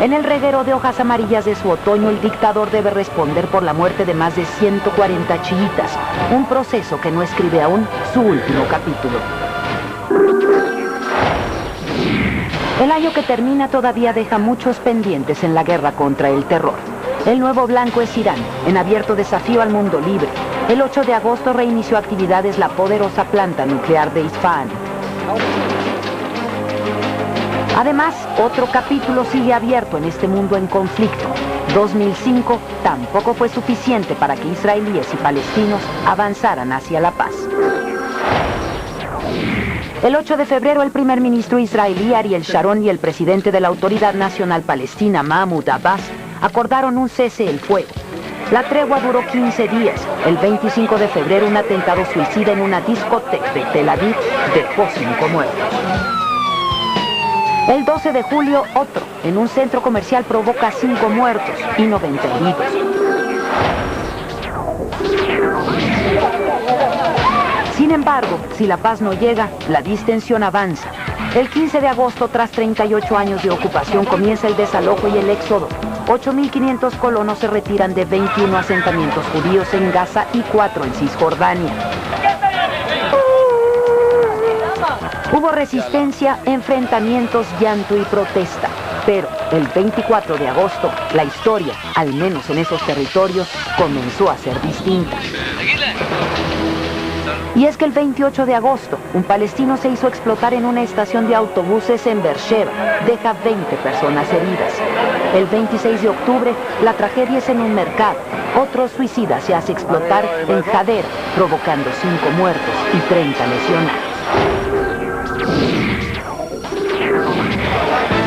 En el reguero de hojas amarillas de su otoño, el dictador debe responder por la muerte de más de 140 chiitas, un proceso que no escribe aún su último capítulo. El año que termina todavía deja muchos pendientes en la guerra contra el terror. El nuevo blanco es Irán, en abierto desafío al mundo libre. El 8 de agosto reinició actividades la poderosa planta nuclear de Isfahan. Además, otro capítulo sigue abierto en este mundo en conflicto. 2005 tampoco fue suficiente para que israelíes y palestinos avanzaran hacia la paz. El 8 de febrero, el primer ministro israelí Ariel Sharon y el presidente de la Autoridad Nacional Palestina, Mahmoud Abbas, acordaron un cese el fuego. La tregua duró 15 días. El 25 de febrero, un atentado suicida en una discoteca de Tel Aviv dejó 5 muertos. El 12 de julio, otro, en un centro comercial provoca 5 muertos y 90 heridos. Sin embargo, si la paz no llega, la distensión avanza. El 15 de agosto, tras 38 años de ocupación, comienza el desalojo y el éxodo. 8.500 colonos se retiran de 21 asentamientos judíos en Gaza y 4 en Cisjordania. Hubo resistencia, enfrentamientos, llanto y protesta. Pero el 24 de agosto, la historia, al menos en esos territorios, comenzó a ser distinta. Y es que el 28 de agosto, un palestino se hizo explotar en una estación de autobuses en Beersheba. Deja 20 personas heridas. El 26 de octubre, la tragedia es en un mercado. Otro suicida se hace explotar en Hadera, provocando 5 muertos y 30 lesionados.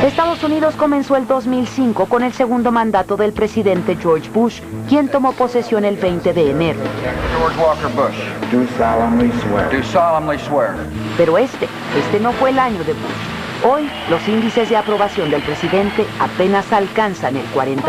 Estados Unidos comenzó el 2005 con el segundo mandato del presidente George Bush, quien tomó posesión el 20 de enero. George Walker Bush. Do solemnly swear. Do solemnly swear. Pero este no fue el año de Bush. Hoy, los índices de aprobación del presidente apenas alcanzan el 40%.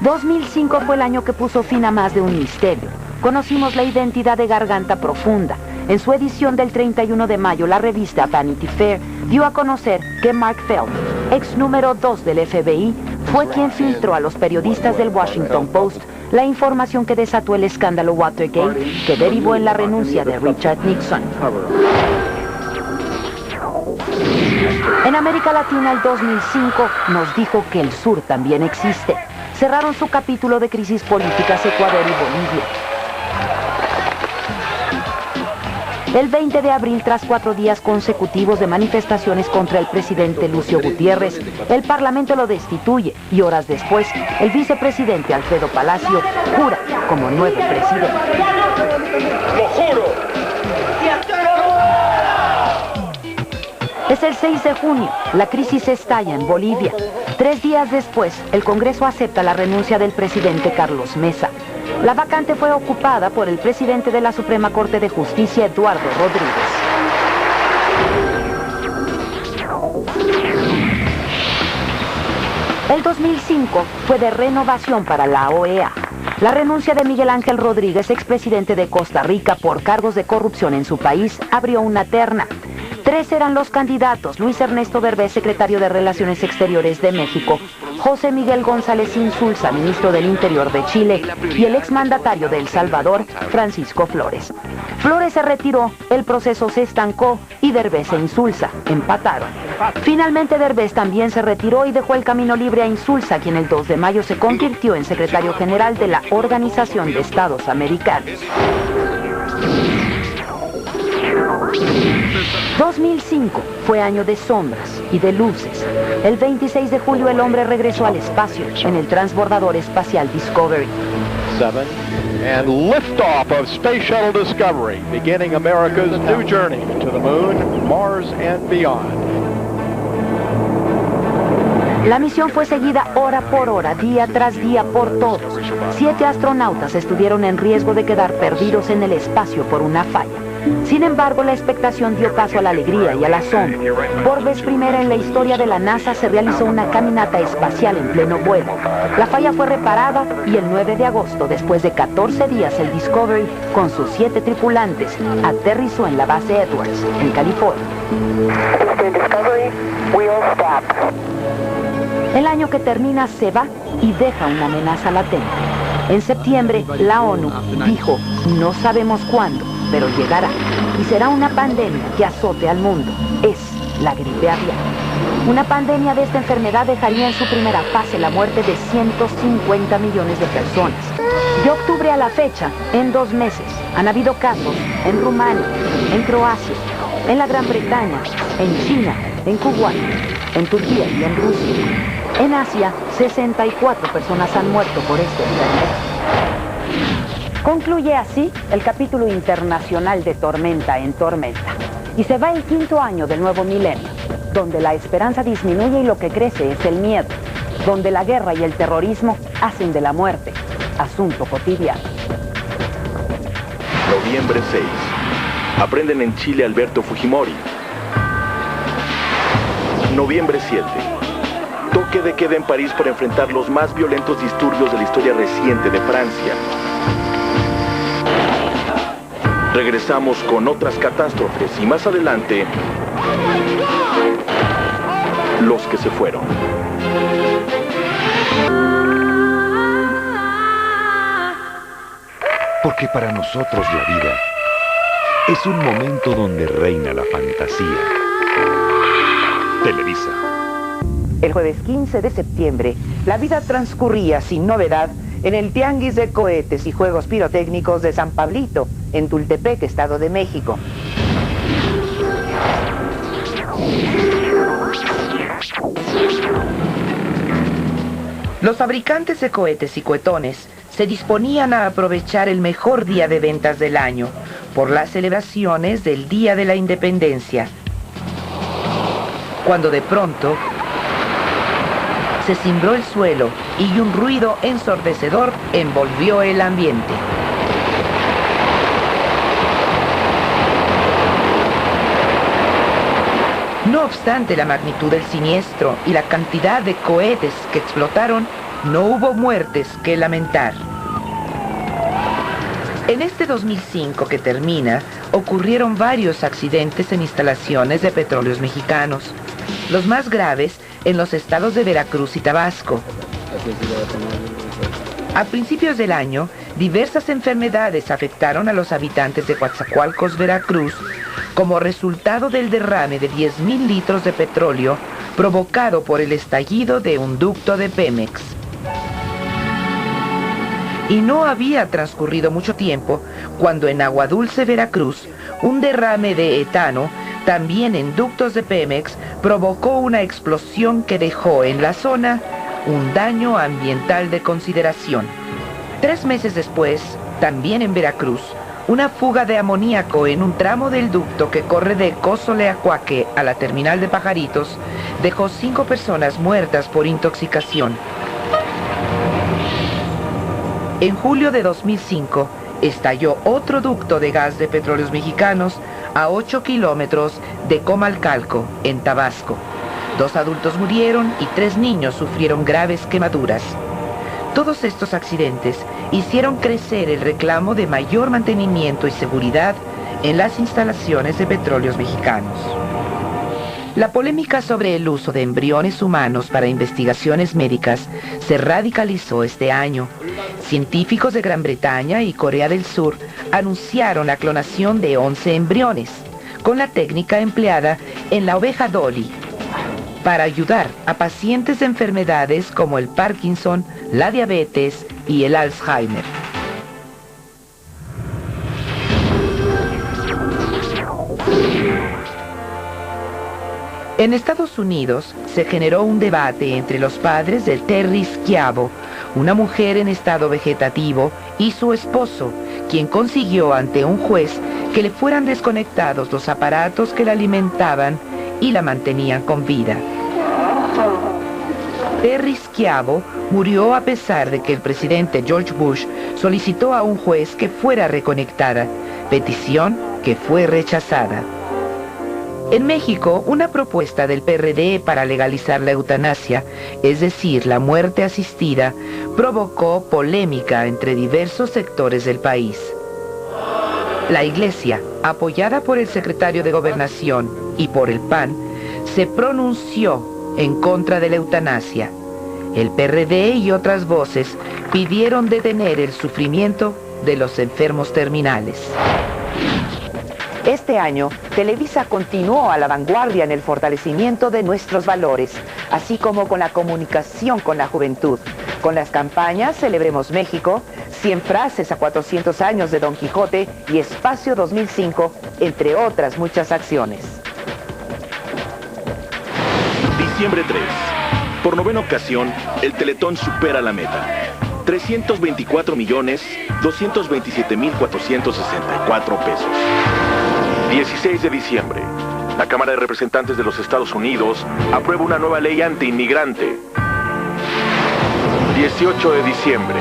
2005 fue el año que puso fin a más de un misterio. Conocimos la identidad de Garganta Profunda. En su edición del 31 de mayo, la revista Vanity Fair dio a conocer que Mark Feld, ex número 2 del FBI, fue quien filtró a los periodistas del Washington Post la información que desató el escándalo Watergate, que derivó en la renuncia de Richard Nixon. En América Latina, el 2005 nos dijo que el sur también existe. Cerraron su capítulo de crisis políticas Ecuador y Bolivia. El 20 de abril, tras 4 días consecutivos de manifestaciones contra el presidente Lucio Gutiérrez, el Parlamento lo destituye y horas después, el vicepresidente Alfredo Palacio jura como nuevo presidente. ¡Lo juro! Es el 6 de junio, la crisis estalla en Bolivia. 3 días después, el Congreso acepta la renuncia del presidente Carlos Mesa. La vacante fue ocupada por el presidente de la Suprema Corte de Justicia, Eduardo Rodríguez. El 2005 fue de renovación para la OEA. La renuncia de Miguel Ángel Rodríguez, expresidente de Costa Rica, por cargos de corrupción en su país, abrió una terna. 3 eran los candidatos: Luis Ernesto Derbez, secretario de Relaciones Exteriores de México; José Miguel González Insulza, ministro del Interior de Chile; y el exmandatario de El Salvador, Francisco Flores. Flores se retiró, el proceso se estancó y Derbez e Insulza empataron. Finalmente Derbez también se retiró y dejó el camino libre a Insulza, quien el 2 de mayo se convirtió en secretario general de la Organización de Estados Americanos. 2005 fue año de sombras y de luces. El 26 de julio el hombre regresó al espacio en el transbordador espacial Discovery. 7 and liftoff of Space Shuttle Discovery, beginning America's new journey to the moon, Mars and beyond. La misión fue seguida hora por hora, día tras día por todos. 7 astronautas estuvieron en riesgo de quedar perdidos en el espacio por una falla. Sin embargo, la expectación dio paso a la alegría y al asombro. Por vez primera en la historia de la NASA se realizó una caminata espacial en pleno vuelo. La falla fue reparada y el 9 de agosto, después de 14 días, el Discovery, con sus 7 tripulantes, aterrizó en la base Edwards, en California. El año que termina se va y deja una amenaza latente. En septiembre, la ONU dijo: no sabemos cuándo, pero llegará, y será una pandemia que azote al mundo. Es la gripe aviar. Una pandemia de esta enfermedad dejaría en su primera fase la muerte de 150 millones de personas. De octubre a la fecha, en 2 meses, han habido casos en Rumania, en Croacia, en la Gran Bretaña, en China, en Kuwait, en Turquía y en Rusia. En Asia, 64 personas han muerto por esta enfermedad. Concluye así el capítulo internacional de Tormenta en Tormenta. Y se va el 5.º año del nuevo milenio, donde la esperanza disminuye y lo que crece es el miedo, donde la guerra y el terrorismo hacen de la muerte asunto cotidiano. Noviembre 6. Aprenden en Chile Alberto Fujimori. Noviembre 7. Toque de queda en París para enfrentar los más violentos disturbios de la historia reciente de Francia. Regresamos con otras catástrofes y más adelante, los que se fueron. Porque para nosotros la vida es un momento donde reina la fantasía. Televisa. El jueves 15 de septiembre, la vida transcurría sin novedad en el Tianguis de Cohetes y Juegos Pirotécnicos de San Pablito, en Tultepec, Estado de México. Los fabricantes de cohetes y cohetones se disponían a aprovechar el mejor día de ventas del año por las celebraciones del Día de la Independencia, cuando de pronto se cimbró el suelo y un ruido ensordecedor envolvió el ambiente. No obstante la magnitud del siniestro y la cantidad de cohetes que explotaron, no hubo muertes que lamentar. En este 2005 que termina, ocurrieron varios accidentes en instalaciones de petróleos mexicanos, los más graves en los estados de Veracruz y Tabasco. A principios del año, diversas enfermedades afectaron a los habitantes de Coatzacoalcos, Veracruz, como resultado del derrame de 10,000 litros de petróleo provocado por el estallido de un ducto de Pemex. Y no había transcurrido mucho tiempo cuando en Agua Dulce, Veracruz, un derrame de etano, también en ductos de Pemex, provocó una explosión que dejó en la zona un daño ambiental de consideración. 3 meses después, también en Veracruz, una fuga de amoníaco en un tramo del ducto que corre de Cozoleacuaque a la terminal de Pajaritos dejó 5 personas muertas por intoxicación. En julio de 2005, estalló otro ducto de gas de Petróleos Mexicanos a 8 kilómetros de Comalcalco, en Tabasco. 2 adultos murieron y 3 niños sufrieron graves quemaduras. Todos estos accidentes hicieron crecer el reclamo de mayor mantenimiento y seguridad en las instalaciones de Petróleos Mexicanos. La polémica sobre el uso de embriones humanos para investigaciones médicas se radicalizó este año. Científicos de Gran Bretaña y Corea del Sur anunciaron la clonación de 11 embriones, con la técnica empleada en la oveja Dolly, para ayudar a pacientes de enfermedades como el Parkinson, la diabetes y el Alzheimer. En Estados Unidos se generó un debate entre los padres de Terri Schiavo, una mujer en estado vegetativo, y su esposo, quien consiguió ante un juez que le fueran desconectados los aparatos que la alimentaban y la mantenían con vida. Terri Schiavo murió a pesar de que el presidente George Bush solicitó a un juez que fuera reconectada, petición que fue rechazada. En México, una propuesta del PRD para legalizar la eutanasia, es decir, la muerte asistida, provocó polémica entre diversos sectores del país. La Iglesia, apoyada por el secretario de Gobernación y por el PAN, se pronunció en contra de la eutanasia. El PRD y otras voces pidieron detener el sufrimiento de los enfermos terminales. Este año, Televisa continuó a la vanguardia en el fortalecimiento de nuestros valores, así como con la comunicación con la juventud, con las campañas Celebremos México, 100 frases a 400 años de Don Quijote y Espacio 2005, entre otras muchas acciones. Diciembre 3. Por 9ª ocasión, el Teletón supera la meta. 324.227.464 pesos. 16 de diciembre. La Cámara de Representantes de los Estados Unidos aprueba una nueva ley antiinmigrante. 18 de diciembre.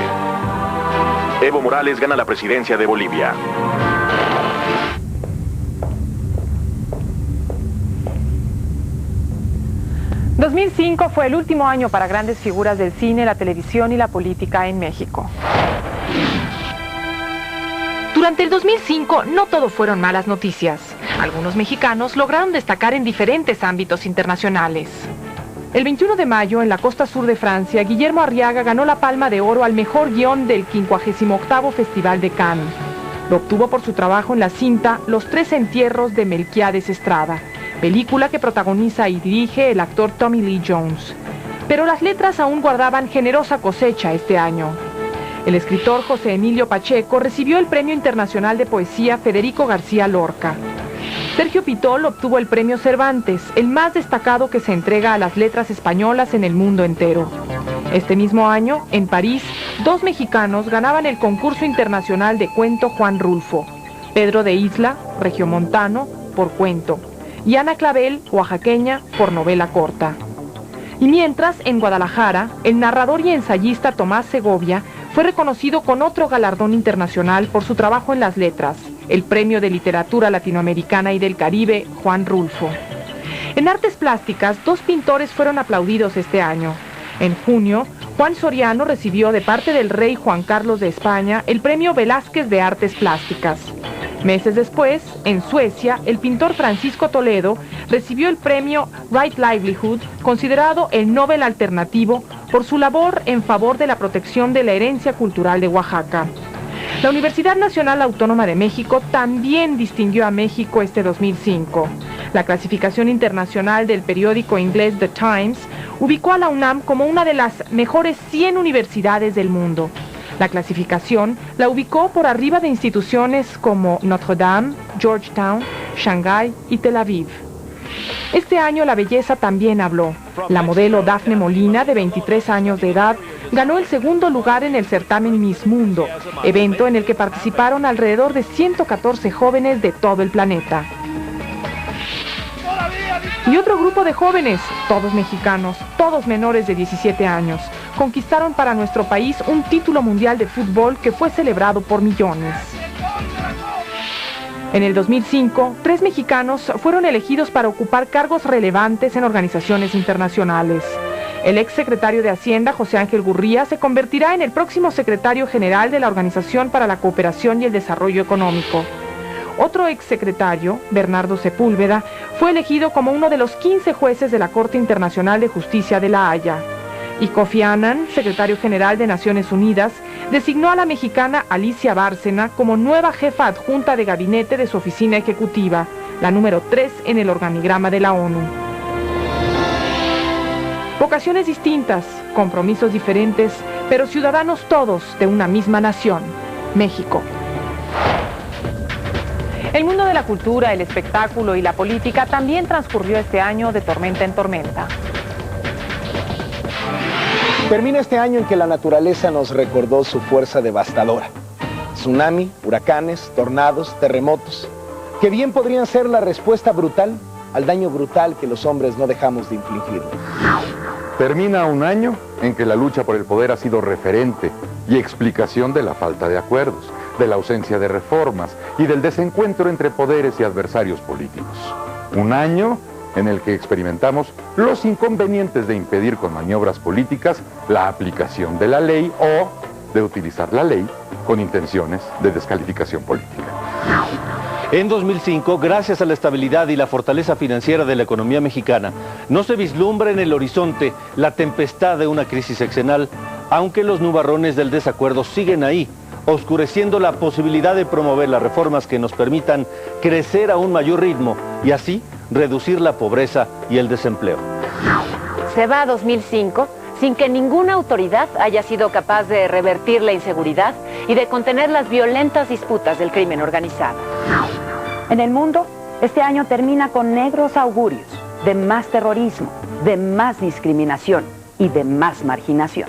Evo Morales gana la presidencia de Bolivia. ...2005 fue el último año para grandes figuras del cine, la televisión y la política en México. Durante el 2005 no todo fueron malas noticias. Algunos mexicanos lograron destacar en diferentes ámbitos internacionales. El 21 de mayo, en la costa sur de Francia, Guillermo Arriaga ganó la Palma de Oro al mejor guión del 58º Festival de Cannes. Lo obtuvo por su trabajo en la cinta Los 3 entierros de Melquiades Estrada, película que protagoniza y dirige el actor Tommy Lee Jones. Pero las letras aún guardaban generosa cosecha este año. El escritor José Emilio Pacheco recibió el Premio Internacional de Poesía Federico García Lorca. Sergio Pitol obtuvo el Premio Cervantes, el más destacado que se entrega a las letras españolas en el mundo entero. Este mismo año, en París, 2 mexicanos ganaban el concurso internacional de cuento Juan Rulfo: Pedro de Isla, regiomontano, por cuento, y Ana Clavel, oaxaqueña, por novela corta. Y mientras, en Guadalajara, el narrador y ensayista Tomás Segovia fue reconocido con otro galardón internacional por su trabajo en las letras, el Premio de Literatura Latinoamericana y del Caribe Juan Rulfo. En artes plásticas, 2 pintores fueron aplaudidos este año. En junio, Juan Soriano recibió de parte del rey Juan Carlos de España el Premio Velázquez de Artes Plásticas. Meses después, en Suecia, el pintor Francisco Toledo recibió el premio Right Livelihood, considerado el Nobel alternativo por su labor en favor de la protección de la herencia cultural de Oaxaca. La Universidad Nacional Autónoma de México también distinguió a México este 2005. La clasificación internacional del periódico inglés The Times ubicó a la UNAM como una de las mejores 100 universidades del mundo. La clasificación la ubicó por arriba de instituciones como Notre Dame, Georgetown, Shanghái y Tel Aviv. Este año la belleza también habló. La modelo Dafne Molina, de 23 años de edad, ganó el segundo lugar en el certamen Miss Mundo, evento en el que participaron alrededor de 114 jóvenes de todo el planeta. Y otro grupo de jóvenes, todos mexicanos, todos menores de 17 años, conquistaron para nuestro país un título mundial de fútbol que fue celebrado por millones. En el 2005, 3 mexicanos fueron elegidos para ocupar cargos relevantes en organizaciones internacionales. El exsecretario de Hacienda, José Ángel Gurría, se convertirá en el próximo secretario general de la Organización para la Cooperación y el Desarrollo Económico. Otro exsecretario, Bernardo Sepúlveda, fue elegido como uno de los 15 jueces de la Corte Internacional de Justicia de La Haya. Y Kofi Annan, secretario general de Naciones Unidas, designó a la mexicana Alicia Bárcena como nueva jefa adjunta de gabinete de su oficina ejecutiva, la número 3 en el organigrama de la ONU. Vocaciones distintas, compromisos diferentes, pero ciudadanos todos de una misma nación, México. El mundo de la cultura, el espectáculo y la política también transcurrió este año de tormenta en tormenta. Termina este año en que la naturaleza nos recordó su fuerza devastadora. Tsunami, huracanes, tornados, terremotos, que bien podrían ser la respuesta brutal al daño brutal que los hombres no dejamos de infligir. Termina un año en que la lucha por el poder ha sido referente y explicación de la falta de acuerdos, de la ausencia de reformas y del desencuentro entre poderes y adversarios políticos. Un año en el que experimentamos los inconvenientes de impedir con maniobras políticas la aplicación de la ley o de utilizar la ley con intenciones de descalificación política. En 2005, gracias a la estabilidad y la fortaleza financiera de la economía mexicana, no se vislumbra en el horizonte la tempestad de una crisis sexenal, aunque los nubarrones del desacuerdo siguen ahí, oscureciendo la posibilidad de promover las reformas que nos permitan crecer a un mayor ritmo y así reducir la pobreza y el desempleo. Se va a 2005 sin que ninguna autoridad haya sido capaz de revertir la inseguridad y de contener las violentas disputas del crimen organizado. En el mundo, este año termina con negros augurios de más terrorismo, de más discriminación y de más marginación.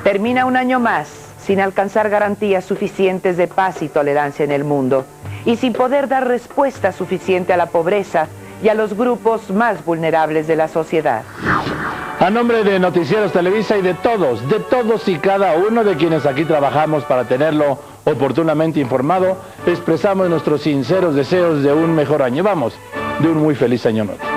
Termina un año más sin alcanzar garantías suficientes de paz y tolerancia en el mundo y sin poder dar respuesta suficiente a la pobreza y a los grupos más vulnerables de la sociedad. A nombre de Noticieros Televisa y de todos y cada uno de quienes aquí trabajamos para tenerlo oportunamente informado, expresamos nuestros sinceros deseos de un mejor año. Vamos, de un muy feliz año nuevo.